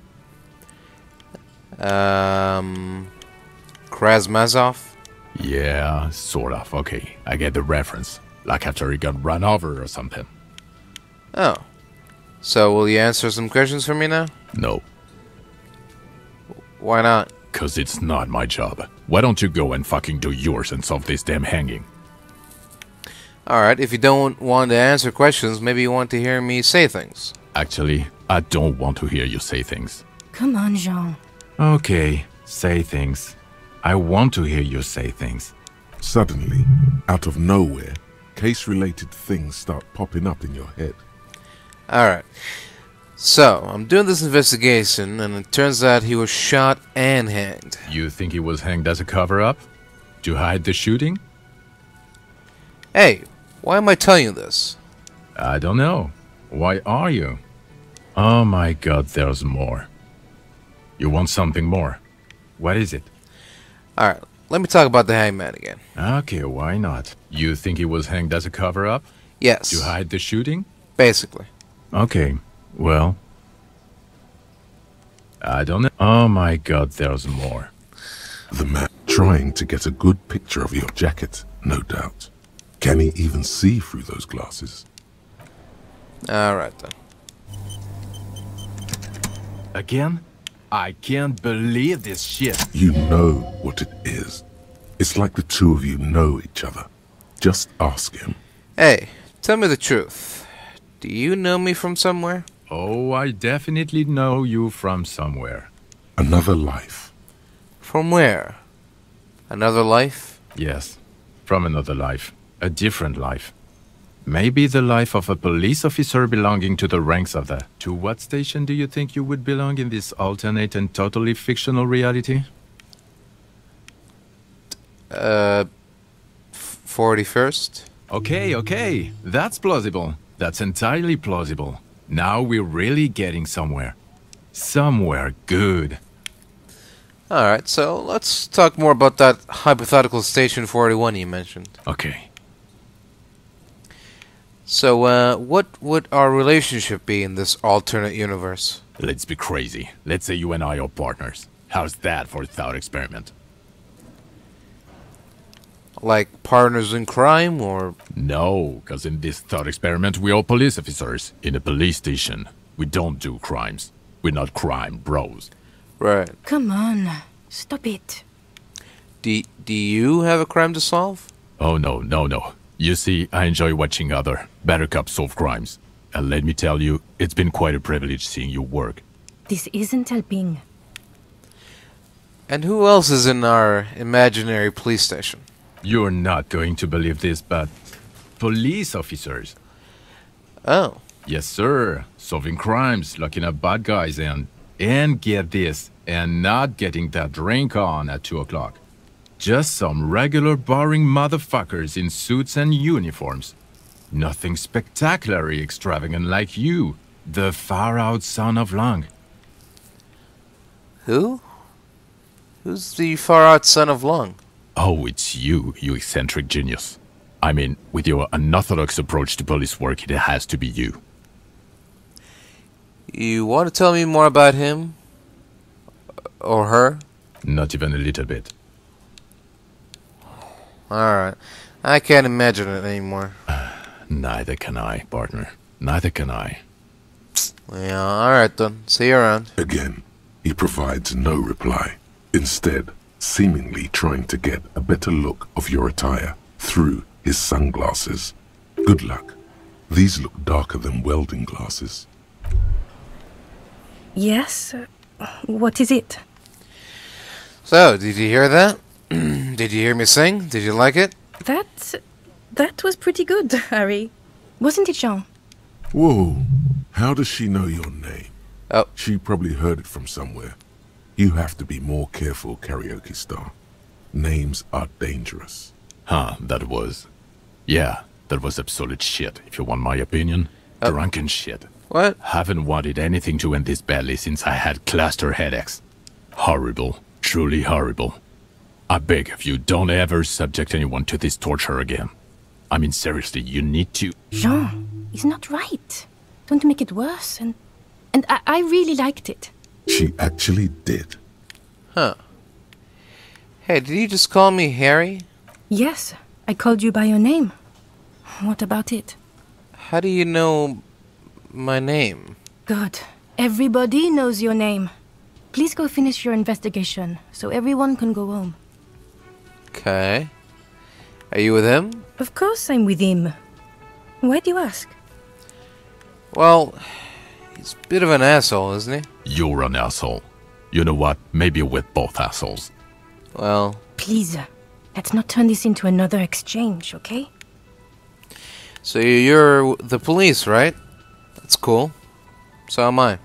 Krasmazov? Yeah, sort of. Okay, I get the reference. Like after he got run over or something. Oh. So, will you answer some questions for me now? No, Why not? 'cause it's not my job. Why don't you go and fucking do yours and solve this damn hanging? Alright, if you don't want to answer questions, maybe you want to hear me say things. Actually, I don't want to hear you say things. Come on, Jean. Okay, say things. I want to hear you say things. Suddenly, out of nowhere, case-related things start popping up in your head. Alright. So, I'm doing this investigation, and it turns out he was shot and hanged. You think he was hanged as a cover-up? To hide the shooting? Hey, why am I telling you this? I don't know. Why are you? Oh my god, there's more. You want something more? What is it? Alright, let me talk about the hangman again. Okay, why not? You think he was hanged as a cover-up? Yes. To hide the shooting? Basically. Okay, well... I don't know. Oh my god, there's more. The man trying to get a good picture of your jacket, no doubt. Can he even see through those glasses? Alright then. Again? I can't believe this shit. You know what it is. It's like the two of you know each other. Just ask him. Hey, tell me the truth. Do you know me from somewhere? Oh, I definitely know you from somewhere. Another life. From where? Another life? Yes, from another life. A different life. Maybe the life of a police officer belonging to the ranks of the... To what station do you think you would belong in this alternate and totally fictional reality? 41st? Okay, that's plausible. That's entirely plausible. Now we're really getting somewhere. Somewhere good. Alright, so let's talk more about that hypothetical Station 41 you mentioned. Okay. So, what would our relationship be in this alternate universe? Let's be crazy. Let's say you and I are partners. How's that for a thought experiment? Like partners in crime, or...? No, because in this thought experiment we are police officers in a police station. We don't do crimes. We're not crime bros. Right. Come on. Stop it. Do you have a crime to solve? Oh, no. You see, I enjoy watching other better cops solve crimes. And let me tell you, it's been quite a privilege seeing you work. This isn't helping. And who else is in our imaginary police station? You're not going to believe this, but... police officers. Oh. Yes, sir. Solving crimes, locking up bad guys, and get this, and not getting that drink on at 2 o'clock. Just some regular boring motherfuckers in suits and uniforms. Nothing spectacularly extravagant like you, the far-out son of Lang. Who? Who's the far-out son of Lung? Oh, it's you, you eccentric genius. I mean, with your unorthodox approach to police work, it has to be you. You want to tell me more about him? Or her? Not even a little bit. Alright. I can't imagine it anymore. Neither can I, partner. Neither can I. Yeah, alright then. See you around. Again, he provides no reply, instead seemingly trying to get a better look of your attire through his sunglasses. Good luck. These look darker than welding glasses. Yes? What is it? So, did you hear that? Did you hear me sing? Did you like it? That was pretty good, Harry. Wasn't it, Jean? Whoa, how does she know your name? Oh. She probably heard it from somewhere. You have to be more careful, Karaoke star. Names are dangerous. Huh, that was... Yeah, that was absolute shit, if you want my opinion. Drunken shit. What? Haven't wanted anything to end this badly since I had cluster headaches. Horrible. Truly horrible. I beg of you, don't ever subject anyone to this torture again. I mean, seriously, you need to... Jean, it's not right. Don't make it worse, and I really liked it. She actually did. Huh. Hey, did you just call me Harry? Yes, I called you by your name. What about it? How do you know my name? Good. Everybody knows your name. Please go finish your investigation, so everyone can go home. Okay. Are you with him? Of course I'm with him. Why do you ask? Well, he's a bit of an asshole, isn't he? You're an asshole. You know what? Maybe we're both assholes. Well... Please, let's not turn this into another exchange, okay? So you're the police, right? That's cool. So am I.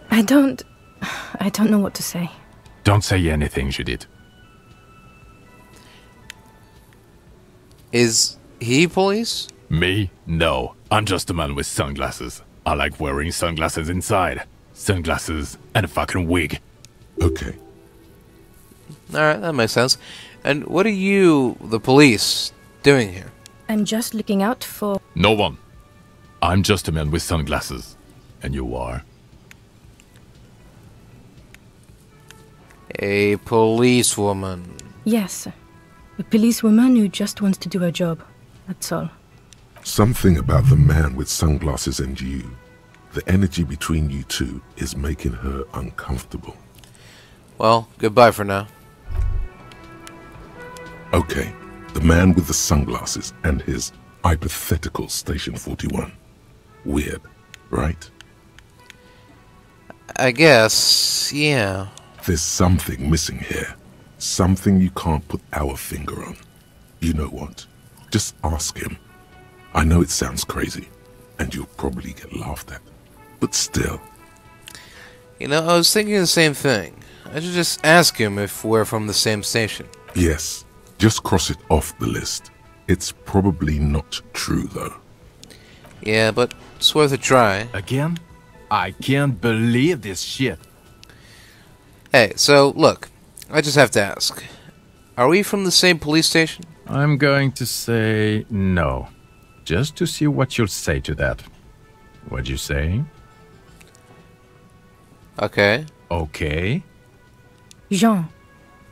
I don't know what to say. Don't say anything, Judith. Is he police? Me? No. I'm just a man with sunglasses. I like wearing sunglasses inside. Sunglasses and a fucking wig. Okay. Alright, that makes sense. And what are you, the police, doing here? I'm just looking out for... No one. I'm just a man with sunglasses. And you are? A policewoman. Yes. A policewoman who just wants to do her job. That's all. Something about the man with sunglasses and you, the energy between you two, is making her uncomfortable. Well, goodbye for now. Okay, the man with the sunglasses and his hypothetical Station 41. Weird, right? I guess, yeah. There's something missing here. Something you can't put our finger on. You know what? Just ask him. I know it sounds crazy, and you'll probably get laughed at. But still. You know, I was thinking the same thing. I should just ask him if we're from the same station. Yes, just cross it off the list. It's probably not true, though. Yeah, but it's worth a try. Again? I can't believe this shit. Hey, so, look. I just have to ask. Are we from the same police station? I'm going to say no. Just to see what you'll say to that. What'd you say? Okay. Okay? Jean,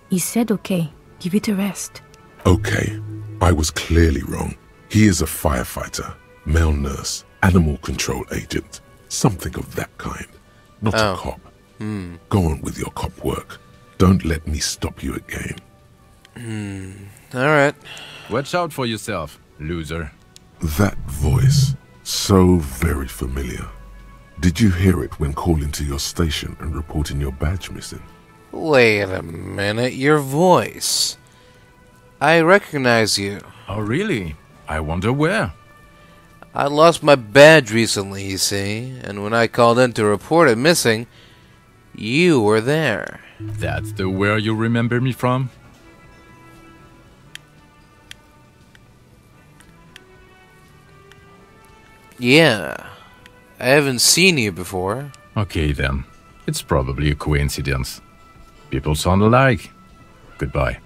he said okay. Give it a rest. Okay, I was clearly wrong. He is a firefighter, male nurse, animal control agent, something of that kind. Not a cop. Go on with your cop work. Don't let me stop you again. Alright. Watch out for yourself, loser. That voice, so very familiar. Did you hear it when calling to your station and reporting your badge missing? Wait a minute, your voice. I recognize you. Oh, really? I wonder where. I lost my badge recently, you see, and when I called in to report it missing, you were there. That's the where you remember me from? Yeah. I haven't seen you before. Okay then. It's probably a coincidence. People sound alike. Goodbye.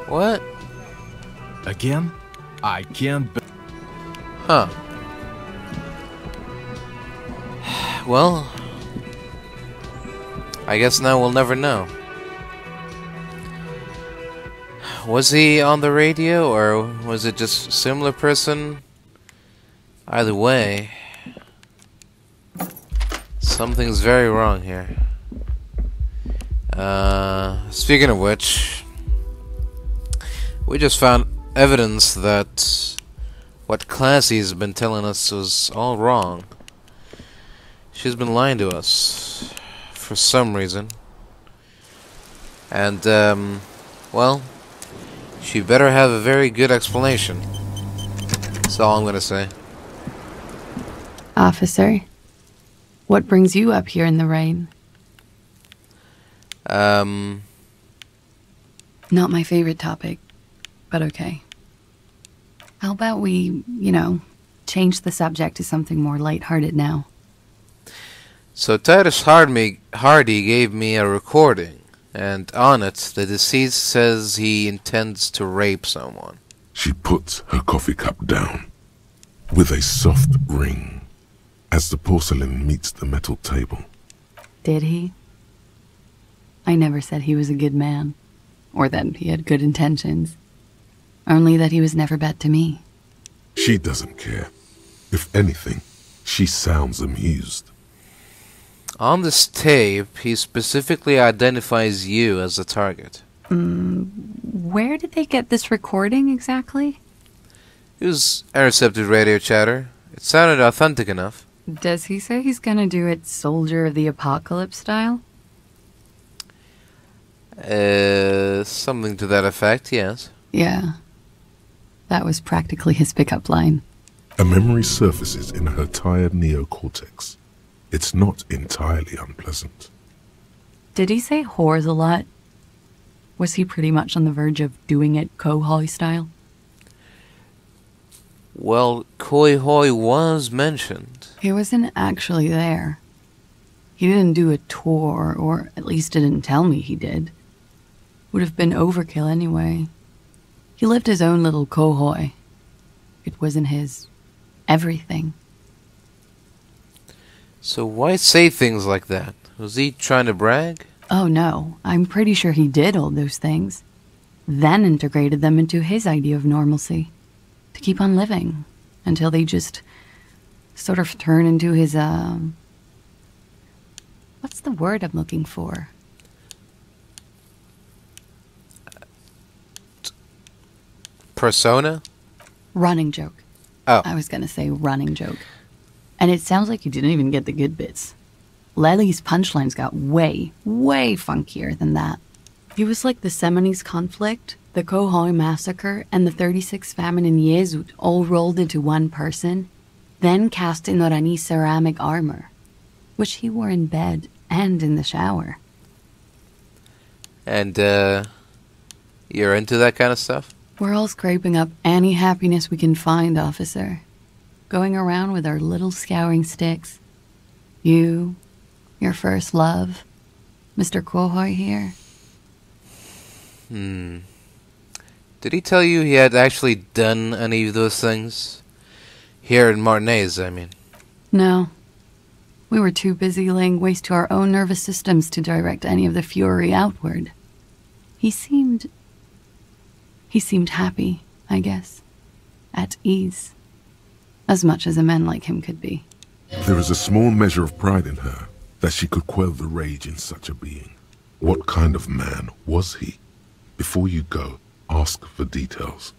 What? Again? I can't Huh. Well, I guess now we'll never know. Was he on the radio, or was it just a similar person? Either way, something's very wrong here. Speaking of which, we just found evidence that what Classy's been telling us was all wrong. She's been lying to us for some reason. And, well, she better have a very good explanation. That's all I'm gonna say. Officer, what brings you up here in the rain? Not my favorite topic, but okay. How about we, change the subject to something more lighthearted now? So Titus Hardy gave me a recording, and on it, the deceased says he intends to rape someone. She puts her coffee cup down with a soft ring as the porcelain meets the metal table. Did he? I never said he was a good man, or that he had good intentions. Only that he was never bad to me. She doesn't care. If anything, she sounds amused. On this tape, he specifically identifies you as the target. Where did they get this recording exactly? It was intercepted radio chatter. It sounded authentic enough. Does he say he's gonna do it Soldier of the Apocalypse style? Something to that effect, yes. Yeah. That was practically his pickup line. A memory surfaces in her tired neocortex. It's not entirely unpleasant. Did he say whores a lot? Was he pretty much on the verge of doing it Kohoi style? Well, Koi Hoi was mentioned. He wasn't actually there. He didn't do a tour, or at least didn't tell me he did. Would have been overkill anyway. He lived his own little Kohoi. It wasn't his everything. So why say things like that? Was he trying to brag? Oh no, I'm pretty sure he did all those things. Then integrated them into his idea of normalcy. To keep on living. Until they just sort of turn into his, what's the word I'm looking for? Persona? Running joke. Oh. I was gonna say running joke. And it sounds like you didn't even get the good bits. Lely's punchlines got way, way funkier than that. He was like the Seminoles conflict, the Kohoi massacre, and the 36 famine in Yezut all rolled into one person, then cast in Orani's ceramic armor, which he wore in bed and in the shower. And, you're into that kind of stuff? We're all scraping up any happiness we can find, officer. Going around with our little scouring sticks. You, your first love, Mr. Kohoi here. Did he tell you he had actually done any of those things? Here in Martinez, I mean. No. We were too busy laying waste to our own nervous systems to direct any of the fury outward. He seemed happy, I guess. At ease. As much as a man like him could be. There is a small measure of pride in her that she could quell the rage in such a being. What kind of man was he? Before you go, ask for details.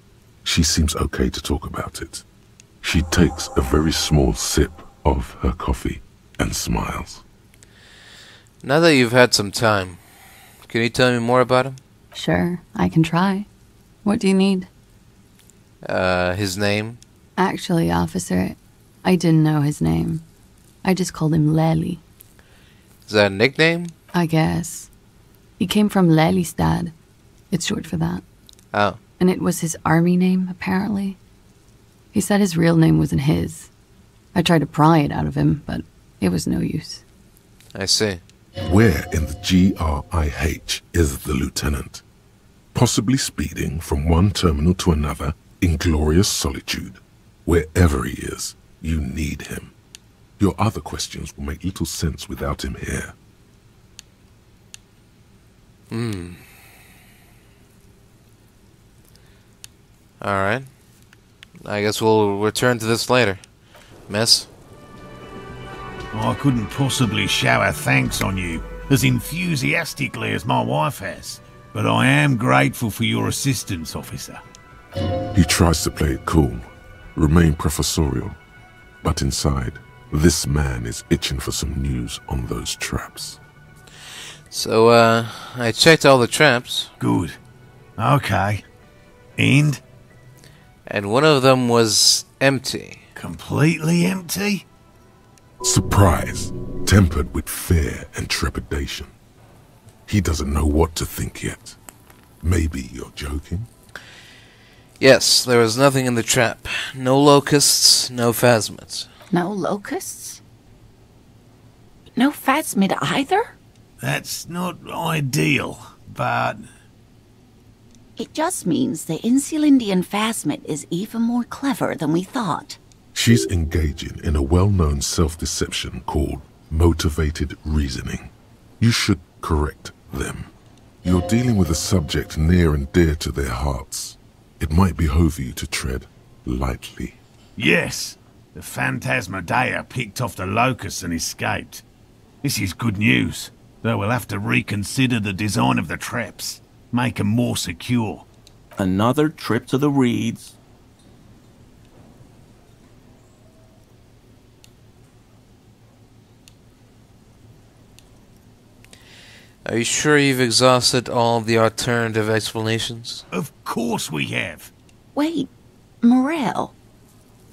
She seems okay to talk about it. She takes a very small sip of her coffee and smiles. Now that you've had some time, can you tell me more about him? Sure, I can try. What do you need? His name? Actually, officer, I didn't know his name. I just called him Lely. Is that a nickname? I guess. He came from Lelystad. It's short for that. Oh. And it was his army name, apparently. He said his real name wasn't his. I tried to pry it out of him, but it was no use. I see. Where in the GRIH is the lieutenant? possibly speeding from one terminal to another in glorious solitude. Wherever he is, you need him. Your other questions will make little sense without him here. Alright. I guess we'll return to this later. Miss? I couldn't possibly shower thanks on you as enthusiastically as my wife has, but I am grateful for your assistance, officer. He tries to play it cool, remain professorial, but inside, this man is itching for some news on those traps. So, I checked all the traps. Good. Okay. And? And one of them was empty. Completely empty? Surprise, tempered with fear and trepidation. He doesn't know what to think yet. Maybe you're joking? Yes, there was nothing in the trap. No locusts, no phasmids. No locusts? No phasmid either? That's not ideal, but... It just means the Insulindian phasmid is even more clever than we thought. She's engaging in a well-known self-deception called motivated reasoning. You should correct them. You're dealing with a subject near and dear to their hearts. It might behove you to tread lightly. Yes, the Phantasmadeia picked off the locusts and escaped. This is good news, though we'll have to reconsider the design of the traps, make them more secure. Another trip to the reeds. Are you sure you've exhausted all the alternative explanations? Of course we have. Wait, Morel.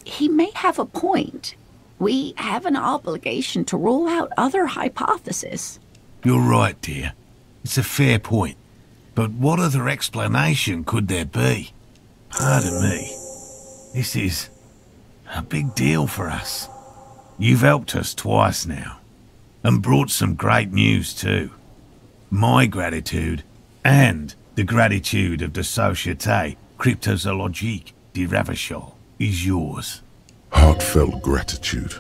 He may have a point. We have an obligation to rule out other hypotheses. You're right, dear. It's a fair point. But what other explanation could there be? Pardon me. This is a big deal for us. You've helped us twice now, and brought some great news too. My gratitude, and the gratitude of the Société Cryptozoologique de Ravachol, is yours. Heartfelt gratitude.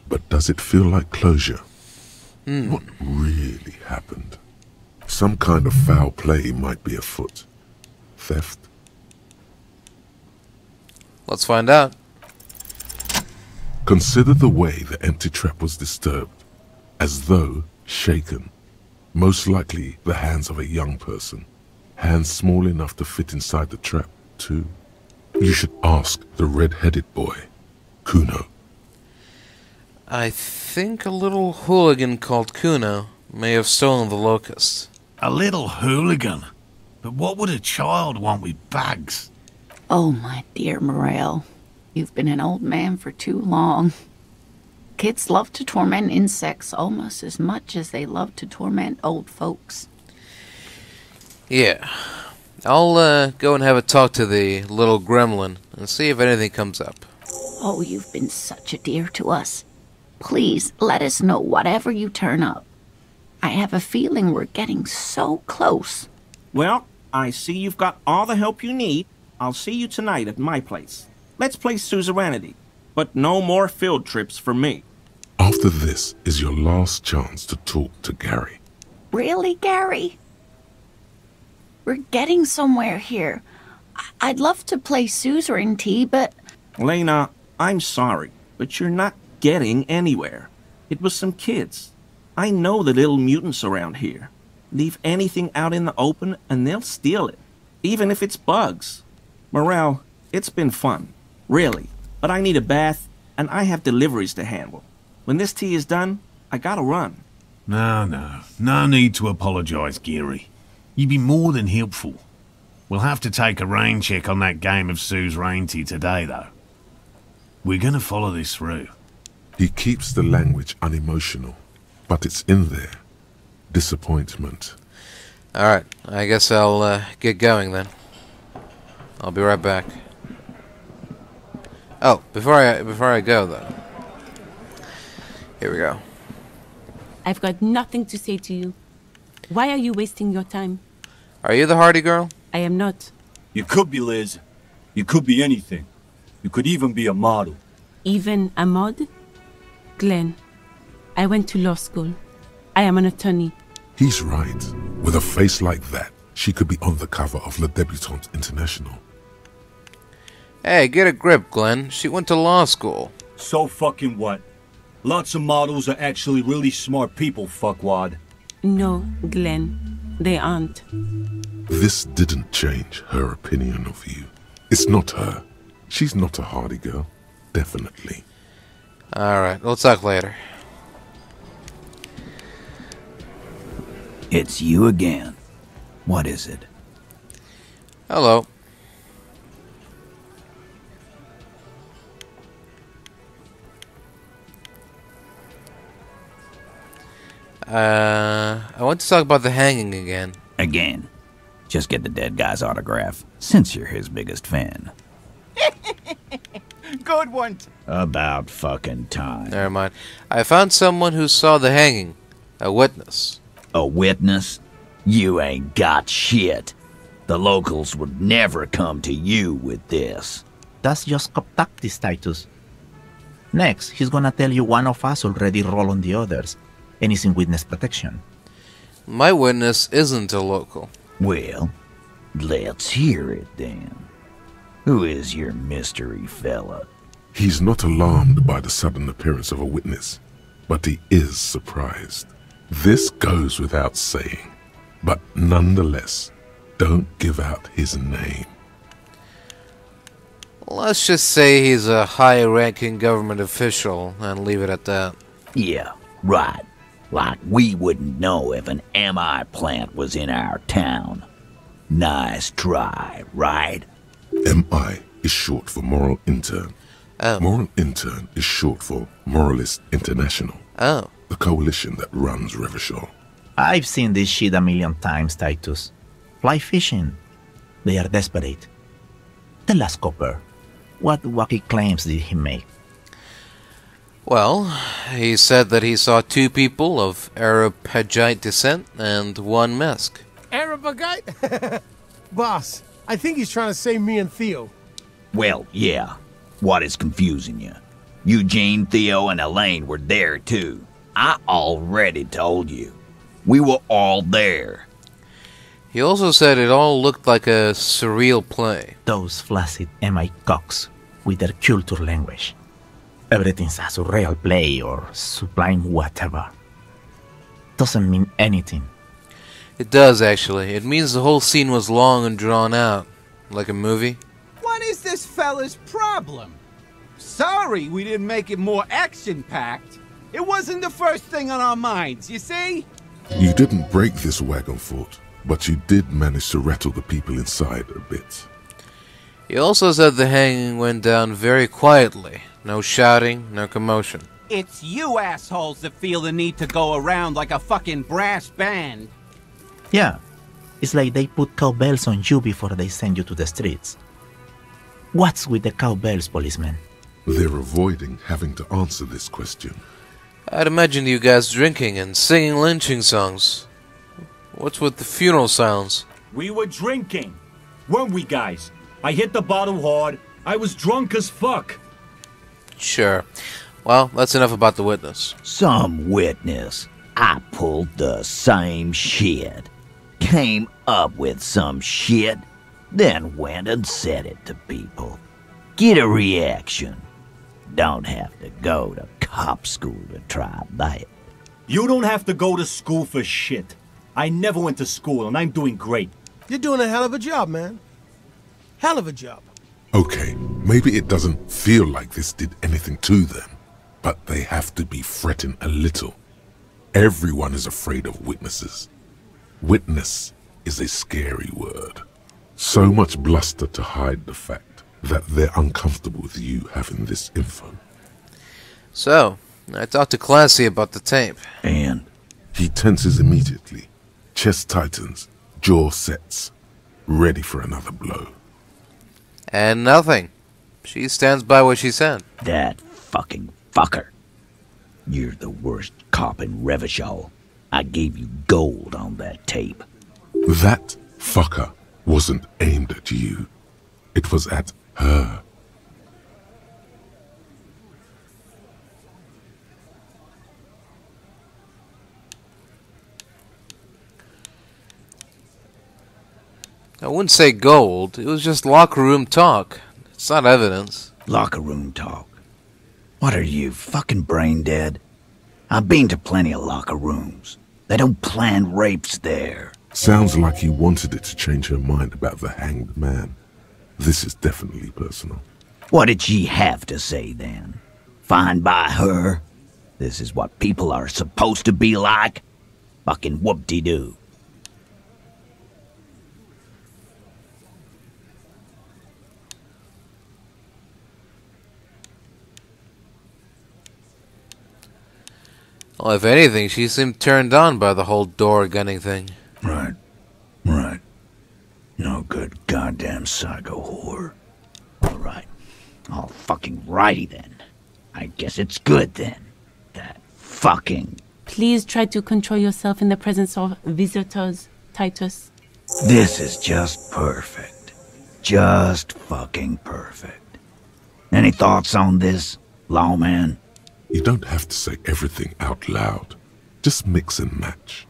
But does it feel like closure? What really happened? Some kind of foul play might be afoot. Theft? Let's find out. Consider the way the empty trap was disturbed, as though shaken. Most likely the hands of a young person. Hands small enough to fit inside the trap, too. You should ask the red-headed boy, Kuno. I think a little hooligan called Kuno may have stolen the locust. A little hooligan? But what would a child want with bugs? Oh, my dear Morel. You've been an old man for too long. Kids love to torment insects almost as much as they love to torment old folks. Yeah. I'll go and have a talk to the little gremlin and see if anything comes up. Oh, you've been such a dear to us. Please, let us know whatever you turn up. I have a feeling we're getting so close. Well, I see you've got all the help you need. I'll see you tonight at my place. Let's play suzerainty, but no more field trips for me. After this is your last chance to talk to Gary. Really, Gary? We're getting somewhere here. I'd love to play suzerainty, but... Lena, I'm sorry, but you're not getting anywhere. It was some kids. I know the little mutants around here. Leave anything out in the open and they'll steal it, even if it's bugs. Morel, it's been fun, really, but I need a bath and I have deliveries to handle. When this tea is done, I gotta run. No need to apologize, Geary. You've been more than helpful. We'll have to take a rain check on that game of suzerainty today, though. We're gonna follow this through. He keeps the language unemotional, but it's in there. Disappointment. Alright, I guess I'll get going then. I'll be right back. Oh, before I go though. Here we go. I've got nothing to say to you. Why are you wasting your time? Are you the Hardy girl? I am not. You could be, Liz. You could be anything. You could even be a model. Even a mod? Glenn, I went to law school. I am an attorney. He's right. With a face like that, she could be on the cover of Le Debutante International. Hey, get a grip, Glenn. She went to law school. So fucking what? Lots of models are actually really smart people, fuckwad. No, Glenn, they aren't. This didn't change her opinion of you. It's not her. She's not a Hardy girl. Definitely. Alright, we'll talk later. It's you again. What is it? Hello. I want to talk about the hanging again. Again. Just get the dead guy's autograph, since you're his biggest fan. Good one. About fucking time. Never mind. I found someone who saw the hanging. A witness. A witness? You ain't got shit. The locals would never come to you with this. That's just tactics, Titus. Next, he's gonna tell you one of us already rolled on the others, and is in witness protection. My witness isn't a local. Well, let's hear it then. Who is your mystery fella? He's not alarmed by the sudden appearance of a witness, but he is surprised. This goes without saying, but nonetheless, don't give out his name. Let's just say he's a high-ranking government official and leave it at that. Yeah, right. Like we wouldn't know if an MI plant was in our town. Nice try, right? MI is short for Moral Intern. Oh. Moral Intern is short for Moralist International. Oh. The coalition that runs Revachol. I've seen this shit a million times, Titus. Fly fishing. They are desperate. Tell us, Copper, what wacky claims did he make? Well, he said that he saw 2 people of Arab Hajjite descent and 1 Mesk. Arabagite? Boss, I think he's trying to say me and Theo. Well, yeah. What is confusing you? Eugene, Theo, and Elaine were there too. I already told you. We were all there. He also said it all looked like a surreal play. Those flaccid MI cocks with their culture language. Everything's a surreal play or sublime whatever. Doesn't mean anything. It does, actually. It means the whole scene was long and drawn out. Like a movie. What is this fella's problem? Sorry we didn't make it more action-packed. It wasn't the first thing on our minds, you see? You didn't break this wagon fort, but you did manage to rattle the people inside a bit. He also said the hanging went down very quietly. No shouting, no commotion. It's you assholes that feel the need to go around like a fucking brass band. Yeah, it's like they put cowbells on you before they send you to the streets. What's with the cowbells, policeman? They're avoiding having to answer this question. I'd imagine you guys drinking and singing lynching songs. What's with the funeral sounds? We were drinking, weren't we, guys? I hit the bottle hard. I was drunk as fuck. Sure. Well, that's enough about the witness. Some witness. I pulled the same shit. Came up with some shit, then went and said it to people. Get a reaction. Don't have to go to cop school to try that. You don't have to go to school for shit. I never went to school, and I'm doing great. You're doing a hell of a job, man. Hell of a job. Okay, maybe it doesn't feel like this did anything to them, but they have to be fretting a little. Everyone is afraid of witnesses. Witness is a scary word. So much bluster to hide the fact that they're uncomfortable with you having this info. So, I talked to Classy about the tape. And? He tenses immediately. Chest tightens, jaw sets, ready for another blow. And nothing. She stands by what she said. That fucking fucker. You're the worst cop in Revachol. I gave you gold on that tape. That fucker wasn't aimed at you. It was at her. I wouldn't say gold. It was just locker room talk. It's not evidence. Locker room talk? What are you, fucking brain dead? I've been to plenty of locker rooms. They don't plan rapes there. Sounds like he wanted it to change her mind about the hanged man. This is definitely personal. What did she have to say then? Fine by her? This is what people are supposed to be like? Fucking whoop-de-doo. Well, if anything, she seemed turned on by the whole door gunning thing. Right. No good goddamn psycho whore. Alright. All fucking righty then. I guess it's good then. That fucking... Please try to control yourself in the presence of visitors, Titus. This is just perfect. Just fucking perfect. Any thoughts on this, lawman? You don't have to say everything out loud. Just mix and match.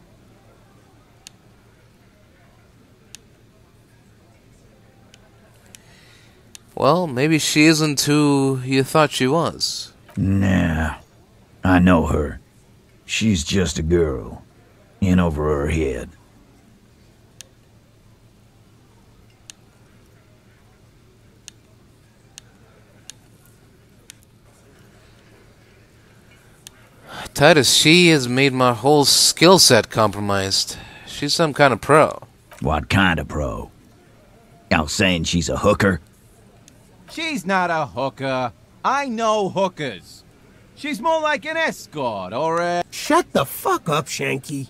Well, maybe she isn't who you thought she was. Nah. I know her. She's just a girl. In over her head. Titus, she has made my whole skill set compromised. She's some kind of pro. What kind of pro? Y'all saying she's a hooker? She's not a hooker. I know hookers. She's more like an escort or a... Shut the fuck up, Shanky.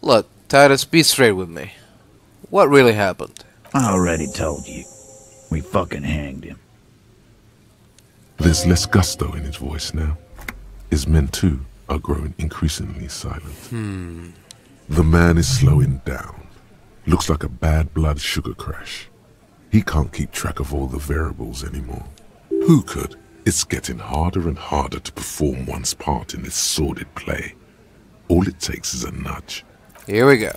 Look, Titus, be straight with me. What really happened? I already told you. We fucking hanged him. There's less gusto in his voice now. His men, too, are growing increasingly silent. The man is slowing down. Looks like a bad blood sugar crash. He can't keep track of all the variables anymore. Who could? It's getting harder and harder to perform one's part in this sordid play. All it takes is a nudge. Here we go.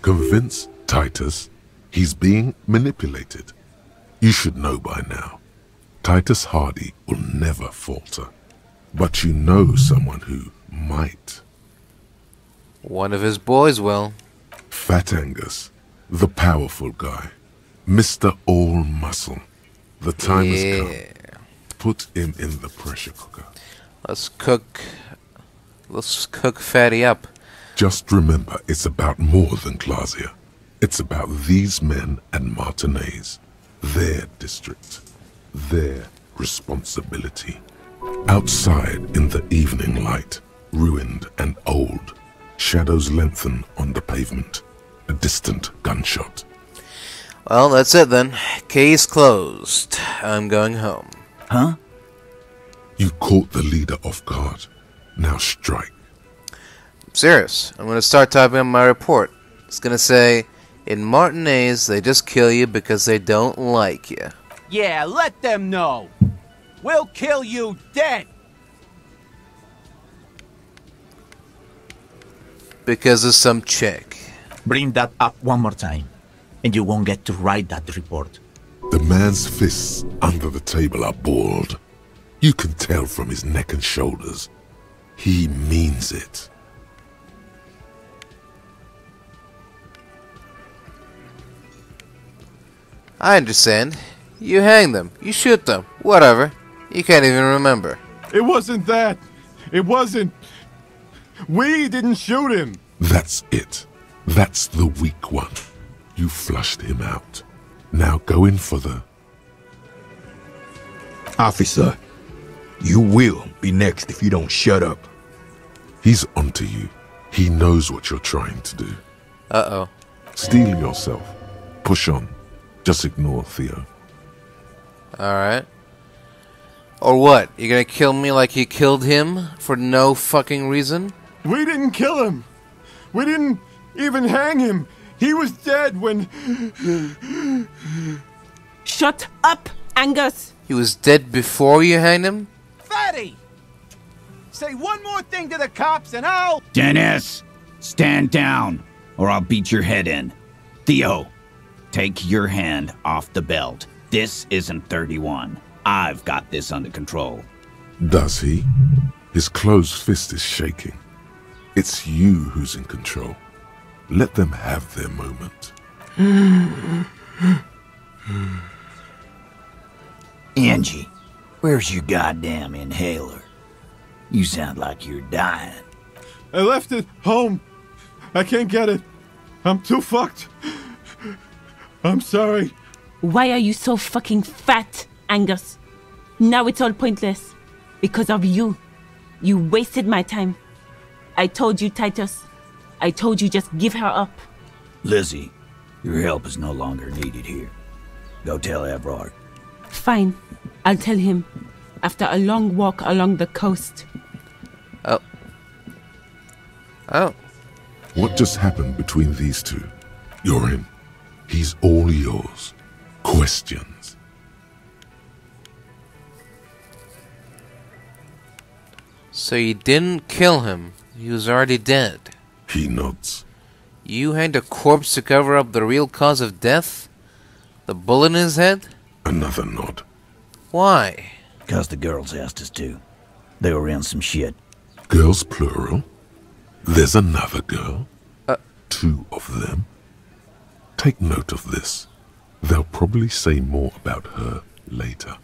Convince Titus he's being manipulated. You should know by now. Titus Hardy will never falter. But you know someone who might. One of his boys will. Fat Angus, the powerful guy. Mr. All Muscle. The time has come. Put him in the pressure cooker. Let's cook Fatty up. Just remember, it's about more than Glasia. It's about these men and Martinez. Their district. Their responsibility. Outside in the evening light, ruined and old, shadows lengthen on the pavement. A distant gunshot. Well, that's it then. Case closed. I'm going home. Huh? You caught the leader off guard. Now strike. I'm serious. I'm going to start typing on my report. It's going to say, in Martinez, they just kill you because they don't like you. Yeah, let them know. We'll kill you dead. Because of some chick. Bring that up one more time, and you won't get to write that report. The man's fists under the table are balled. You can tell from his neck and shoulders. He means it. I understand. You hang them. You shoot them. Whatever. You can't even remember. It wasn't that. It wasn't. We didn't shoot him. That's it. That's the weak one. You flushed him out. Now go in for the... Officer, you will be next if you don't shut up. He's onto you. He knows what you're trying to do. Uh-oh. Steel yourself. Push on. Just ignore Theo. Alright. Or what? You gonna kill me like you killed him for no fucking reason? We didn't kill him. We didn't even hang him. He was dead when... Shut up, Angus! He was dead before you hanged him? Fatty! Say one more thing to the cops and I'll... Dennis, stand down, or I'll beat your head in. Theo, take your hand off the belt. This isn't 31. I've got this under control. Does he? His closed fist is shaking. It's you who's in control. Let them have their moment. Angie, where's your goddamn inhaler? You sound like you're dying. I left it home. I can't get it. I'm too fucked. I'm sorry. Why are you so fucking fat, Angus? Now it's all pointless. Because of you. You wasted my time. I told you, Titus. I told you just give her up. Lizzie, your help is no longer needed here. Go tell Everard. Fine. I'll tell him. After a long walk along the coast. Oh. What just happened between these two? You're in. He's all yours. Questions? So you didn't kill him. He was already dead. He nods. You hanged a corpse to cover up the real cause of death? The bullet in his head? Another nod. Why? Because the girls asked us to. They were in some shit. Girls plural? There's another girl? 2 of them? Take note of this. They'll probably say more about her later.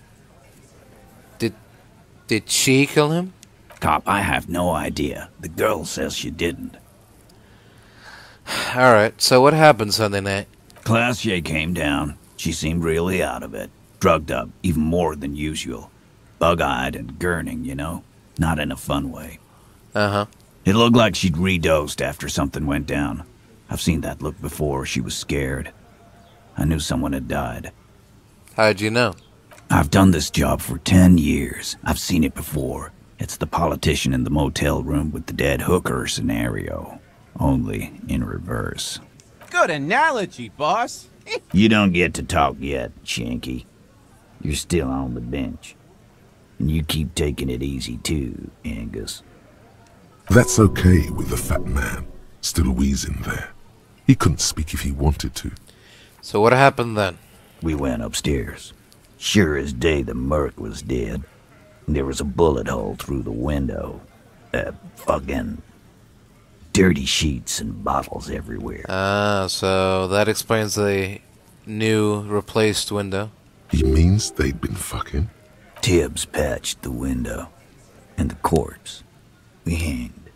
Did she kill him? Cop, I have no idea. The girl says she didn't. Alright, so what happened Sunday night? Classier came down. She seemed really out of it. Drugged up, even more than usual. Bug-eyed and gurning, you know? Not in a fun way. Uh-huh. It looked like she'd redosed after something went down. I've seen that look before. She was scared. I knew someone had died. How'd you know? I've done this job for 10 years. I've seen it before. It's the politician in the motel room with the dead hooker scenario. Only in reverse. Good analogy, boss. You don't get to talk yet, Shanky. You're still on the bench. And you keep taking it easy too, Angus. That's okay with the fat man, still wheezing there. He couldn't speak if he wanted to. So what happened then? We went upstairs. Sure as day the merc was dead. There was a bullet hole through the window. Fucking dirty sheets and bottles everywhere. Ah, so that explains the new replaced window. He means they'd been fucking? Tibbs patched the window. And the corpse. We hanged.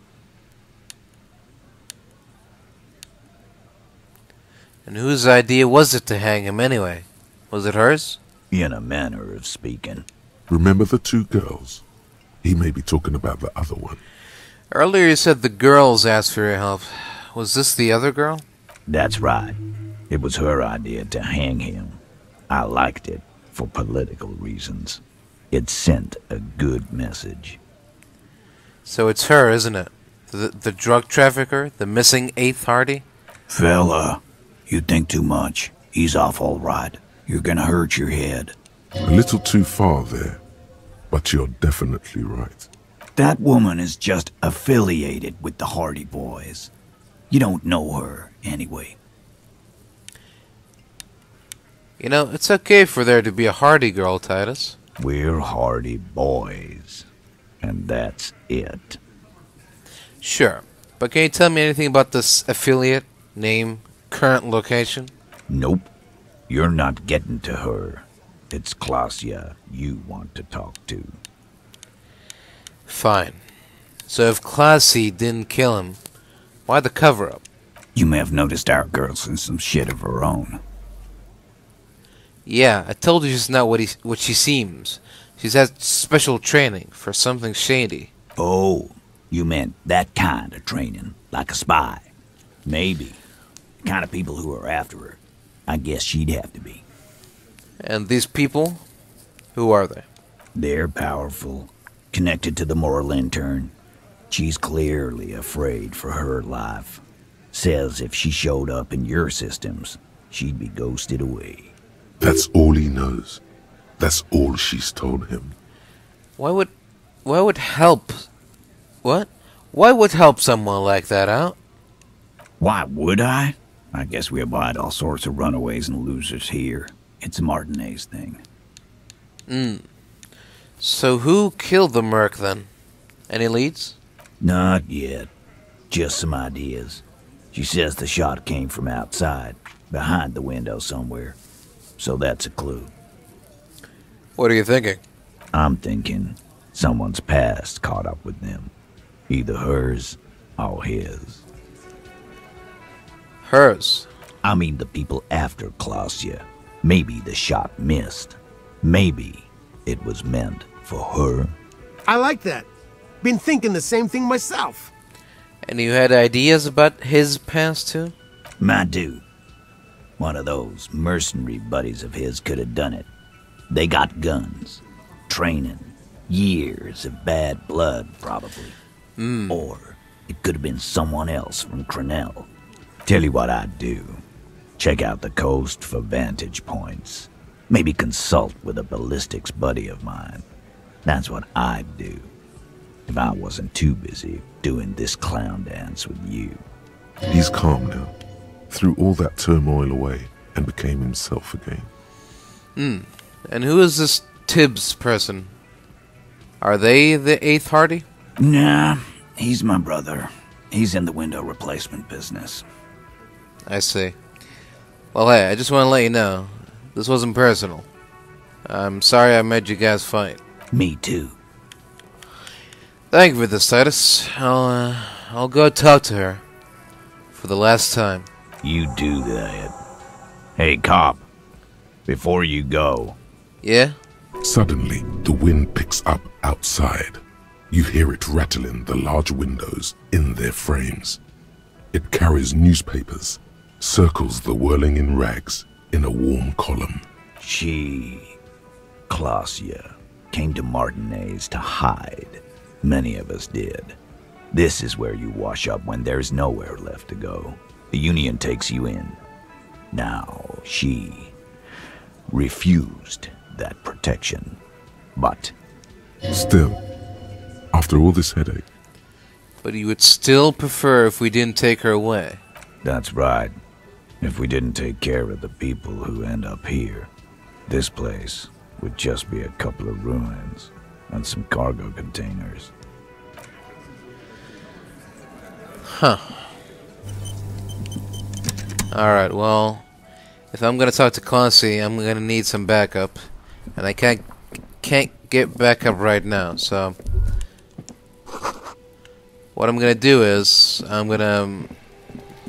And whose idea was it to hang him anyway? Was it hers? In a manner of speaking. Remember the 2 girls? He may be talking about the other one. Earlier you said the girls asked for your help. Was this the other girl? That's right. It was her idea to hang him. I liked it for political reasons. It sent a good message. So it's her, isn't it? The drug trafficker? The missing 8th Hardy? Fella, you think too much. He's off all right. You're gonna hurt your head. A little too far there, but you're definitely right. That woman is just affiliated with the Hardy Boys. You don't know her, anyway. You know, it's okay for there to be a Hardy girl, Titus. We're Hardy Boys. And that's it. Sure. But can you tell me anything about this affiliate? Name? Current location? Nope. You're not getting to her. It's Klasia you want to talk to. Fine. So if Classy didn't kill him, why the cover-up? You may have noticed our girl's in some shit of her own. Yeah, I told you she's not what she seems. She's had special training for something shady. Oh, you meant that kind of training, like a spy. Maybe. The kind of people who are after her. I guess she'd have to be. And these people? Who are they? They're powerful, connected to the Moorland turn. She's clearly afraid for her life. Says if she showed up in your systems, she'd be ghosted away. That's all he knows. That's all she's told him. Why would help? What? Why would help someone like that out? Why would I? I guess we abide all sorts of runaways and losers here. It's a Martinez thing. So who killed the merc then? Any leads? Not yet. Just some ideas. She says the shot came from outside, behind the window somewhere. So that's a clue. What are you thinking? I'm thinking someone's past caught up with them. Either hers or his. Hers? I mean the people after Klausya. Maybe the shot missed. Maybe it was meant for her. I like that. Been thinking the same thing myself. And you had ideas about his past too? My dude. One of those mercenary buddies of his could have done it. They got guns, training, years of bad blood, probably. Or it could have been someone else from Crenell. Tell you what I'd do. Check out the coast for vantage points. Maybe consult with a ballistics buddy of mine. That's what I'd do. If I wasn't too busy doing this clown dance with you. He's calm now. Threw all that turmoil away and became himself again. And who is this Tibbs person? Are they the 8th Hardy? Nah, he's my brother. He's in the window replacement business. I see. Well, hey, I just want to let you know, this wasn't personal. I'm sorry I made you guys fight. Me too. Thank you for this, Titus. I'll go talk to her. For the last time. You do that. Hey, cop. Before you go. Yeah? Suddenly, the wind picks up outside. You hear it rattling the large windows in their frames. It carries newspapers, circles the Whirling-in-Rags in a warm column. She, Klausya, came to Martinez to hide. Many of us did. This is where you wash up when there's nowhere left to go. The Union takes you in. Now, she refused that protection. But still, after all this headache. But you would still prefer if we didn't take her away. That's right. If we didn't take care of the people who end up here, this place would just be a couple of ruins and some cargo containers. Huh. Alright, well, if I'm gonna talk to Clancy, I'm gonna need some backup. And I can't get backup right now, so what I'm gonna do is I'm gonna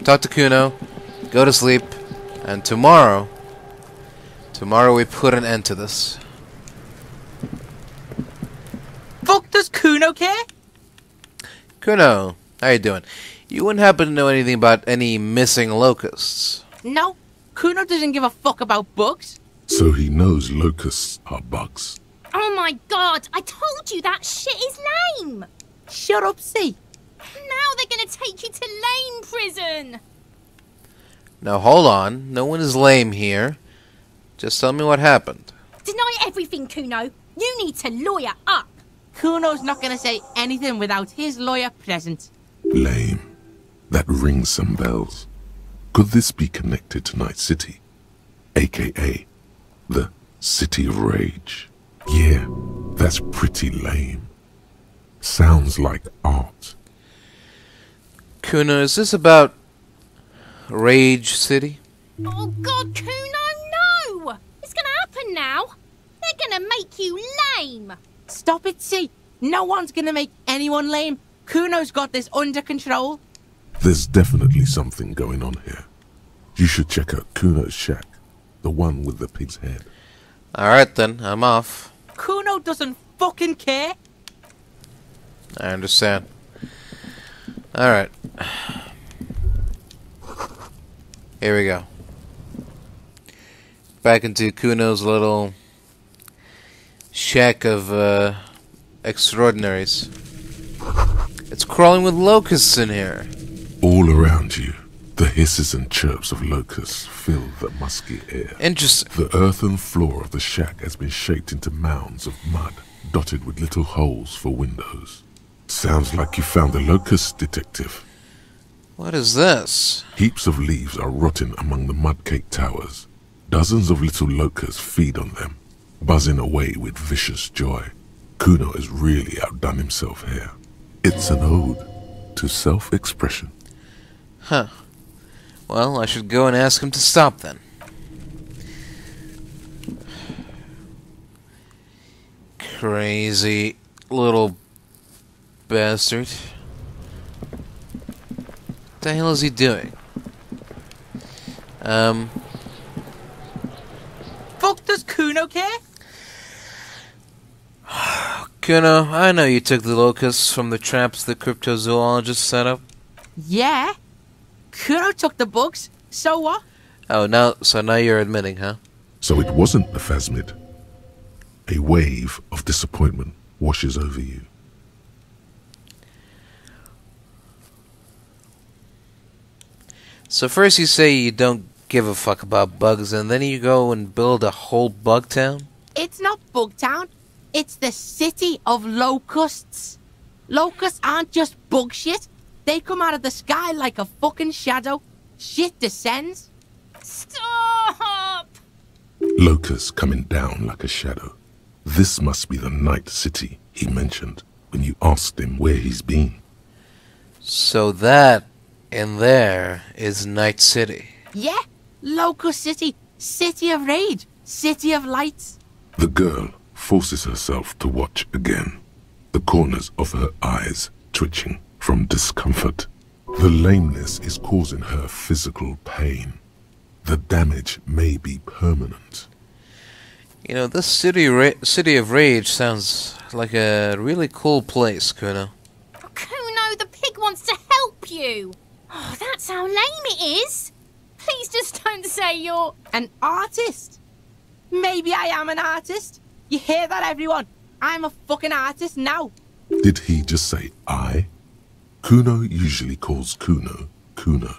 talk to Kuno, go to sleep, and tomorrow we put an end to this. Fuck, does Kuno care? Kuno, how you doing? You wouldn't happen to know anything about any missing locusts? No, Kuno doesn't give a fuck about bugs. So he knows locusts are bugs. Oh my god, I told you that shit is lame! Shut up, C. Now they're gonna take you to lame prison! Now hold on, no one is lame here. Just tell me what happened. Deny everything, Kuno. You need to lawyer up. Kuno's not gonna say anything without his lawyer present. Lame. That rings some bells. Could this be connected to Night City? AKA, the City of Rage. Yeah, that's pretty lame. Sounds like art. Kuno, is this about Rage City? Oh god, Kuno, no! It's gonna happen now. They're gonna make you lame. Stop it, C. No one's gonna make anyone lame. Kuno's got this under control. There's definitely something going on here. You should check out Kuno's shack. The one with the pig's head. Alright then, I'm off. Kuno doesn't fucking care. I understand. Alright. Here we go. Back into Kuno's little shack of extraordinaries. It's crawling with locusts in here. All around you, the hisses and chirps of locusts fill the musky air. Interesting. The earthen floor of the shack has been shaped into mounds of mud, dotted with little holes for windows. Sounds like you found the locust, detective. What is this? Heaps of leaves are rotting among the mud-caked towers. Dozens of little locusts feed on them, buzzing away with vicious joy. Kuno has really outdone himself here. It's an ode to self-expression. Huh. Well, I should go and ask him to stop then. Crazy little bastard. What the hell is he doing? Fuck does Kuno care? Kuno, I know you took the locusts from the traps the cryptozoologist set up. Yeah. Kuno took the bugs. So what? Oh, now you're admitting, huh? So it wasn't the phasmid. A wave of disappointment washes over you. So first you say you don't give a fuck about bugs, and then you go and build a whole bug town? It's not Bugtown. It's the city of locusts. Locusts aren't just bug shit. They come out of the sky like a fucking shadow. Shit descends. Stop! Locusts coming down like a shadow. This must be the night city he mentioned when you asked him where he's been. So that in there is Night City. Yeah, Locust City. City of rage. City of lights. The girl forces herself to watch again, the corners of her eyes twitching from discomfort. The lameness is causing her physical pain. The damage may be permanent. You know, this city of rage sounds like a really cool place, Kuno. Kuno, the pig wants to help you. Oh, that's how lame it is. Please just don't say you're an artist. Maybe I am an artist. You hear that, everyone? I'm a fucking artist now. Did he just say I? Kuno usually calls Kuno, Kuno.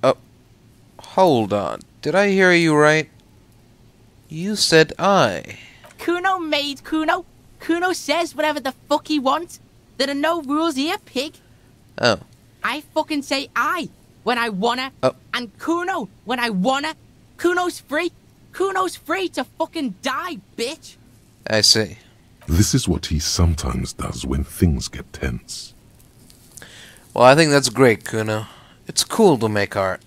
Oh, hold on. Did I hear you right? You said I. Kuno made Kuno. Kuno says whatever the fuck he wants. There are no rules here, pig. Oh. I fucking say I when I wanna. Oh. And Kuno when I wanna. Kuno's free. Kuno's free to fucking die, bitch. I see. This is what he sometimes does when things get tense. Well, I think that's great, Kuno. It's cool to make art.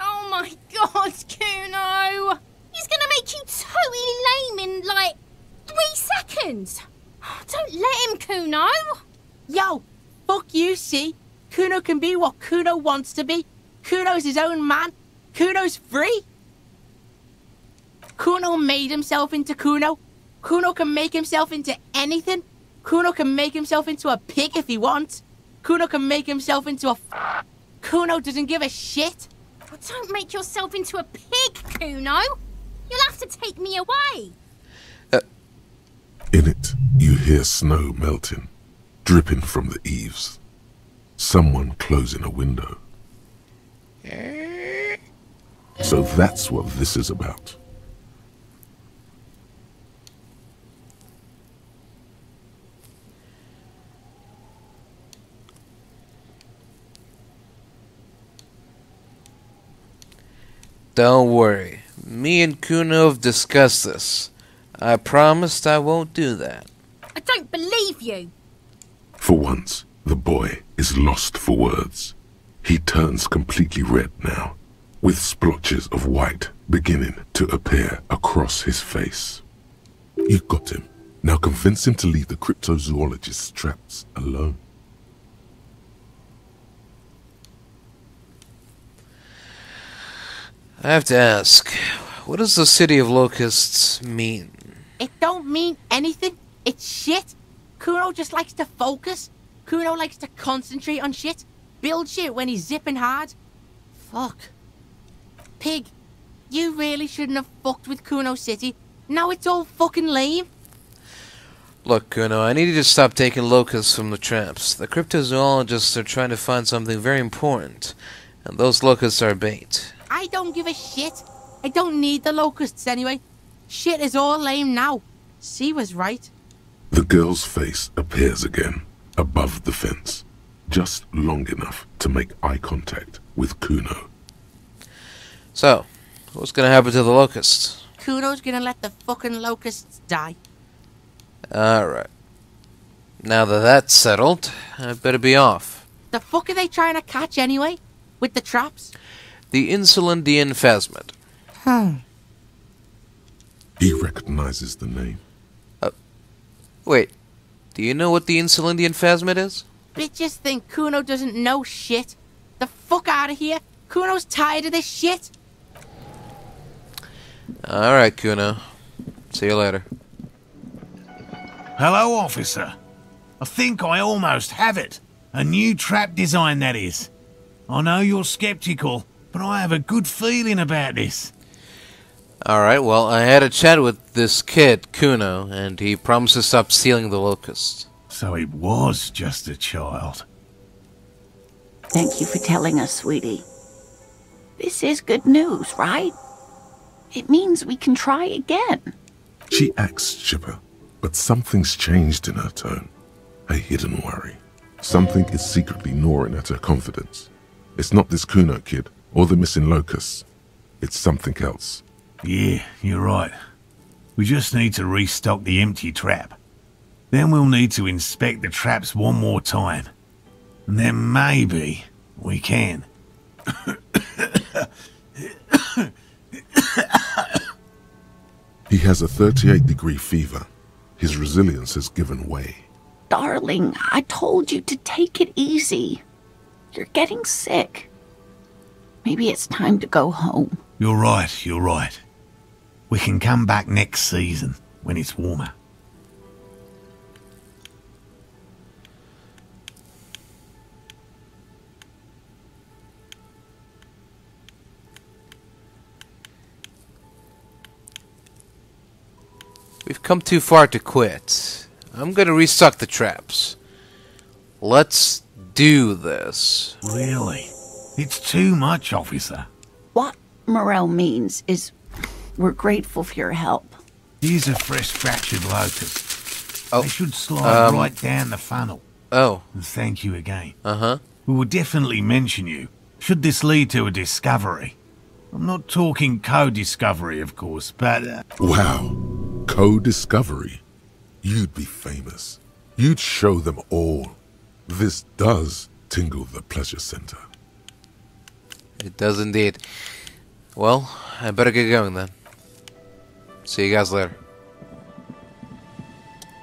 Oh my god, Kuno! He's gonna make you totally lame in, like, 3 seconds! Don't let him, Kuno! Yo, fuck you, see? Kuno can be what Kuno wants to be. Kuno's his own man. Kuno's free. Kuno made himself into Kuno. Kuno can make himself into anything. Kuno can make himself into a pig if he wants. Kuno can make himself into a Kuno doesn't give a shit. Oh, don't make yourself into a pig, Kuno. You'll have to take me away. In it, you hear snow melting, dripping from the eaves. Someone closing a window. So that's what this is about. Don't worry. Me and Kuno have discussed this. I promised I won't do that. I don't believe you. For once, the boy is lost for words. He turns completely red now, with splotches of white beginning to appear across his face. You got him. Now convince him to leave the cryptozoologist's traps alone. I have to ask, what does the City of Locusts mean? It don't mean anything. It's shit. Kuno just likes to focus. Kuno likes to concentrate on shit. Build shit when he's zipping hard. Fuck. Pig, you really shouldn't have fucked with Kuno City. Now it's all fucking lame. Look, Kuno, I need you to stop taking locusts from the traps. The cryptozoologists are trying to find something very important, and those locusts are bait. I don't give a shit. I don't need the locusts anyway. Shit is all lame now. She was right. The girl's face appears again, above the fence, just long enough to make eye contact with Kuno. So, what's gonna happen to the locusts? Kuno's gonna let the fucking locusts die. Alright. Now that that's settled, I better be off. The fuck are they trying to catch anyway? With the traps? The Insulindian phasmid. He recognizes the name. Wait, do you know what the Insulindian phasmid is? Bitches think Kuno doesn't know shit. The fuck out of here. Kuno's tired of this shit. Alright, Kuno. See you later. Hello, officer. I think I almost have it. A new trap design, that is. I know you're skeptical, but I have a good feeling about this. Alright, well, I had a chat with this kid, Kuno, and he promised to stop stealing the locusts. So he was just a child. Thank you for telling us, sweetie. This is good news, right? It means we can try again. She acts chipper, but something's changed in her tone. A hidden worry. Something is secretly gnawing at her confidence. It's not this Kuno kid, or the missing locusts. It's something else. Yeah, you're right. We just need to restock the empty trap. Then we'll need to inspect the traps one more time. And then maybe we can. He has a 38-degree fever. His resilience has given way. Darling, I told you to take it easy. You're getting sick. Maybe it's time to go home. You're right, you're right. We can come back next season, when it's warmer. We've come too far to quit. I'm gonna restock the traps. Let's do this. Really? It's too much, officer. What Morel means is we're grateful for your help. Here's a fresh fractured locust. They should slide right down the funnel. Oh. And thank you again. Uh-huh. We will definitely mention you, should this lead to a discovery. I'm not talking co-discovery, of course, but... Wow. Co-discovery. You'd be famous. You'd show them all. This does tingle the pleasure center. It does indeed. Well, I better get going then. See you guys later.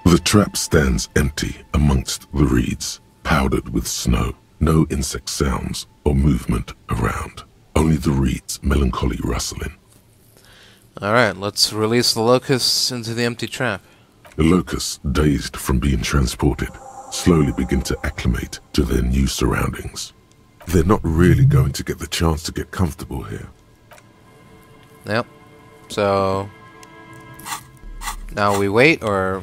The trap stands empty amongst the reeds, powdered with snow. No insect sounds or movement around. Only the reeds' melancholy rustling. Alright, let's release the locusts into the empty trap. The locusts, dazed from being transported, slowly begin to acclimate to their new surroundings. They're not really going to get the chance to get comfortable here. Yep. So... now we wait, or...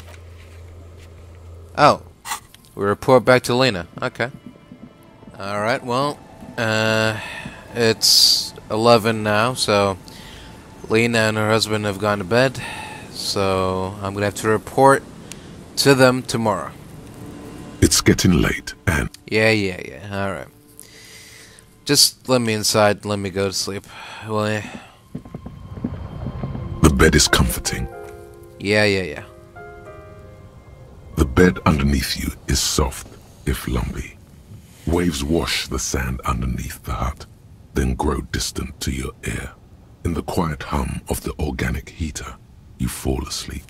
oh. We report back to Lena. Okay. Alright, well... it's 11 now, so... Lena and her husband have gone to bed. So, I'm gonna have to report to them tomorrow. It's getting late, and... Yeah. Alright. Just let me inside and let me go to sleep, will ya? The bed is comforting. Yeah. The bed underneath you is soft, if lumpy. Waves wash the sand underneath the hut, then grow distant to your ear. In the quiet hum of the organic heater, you fall asleep.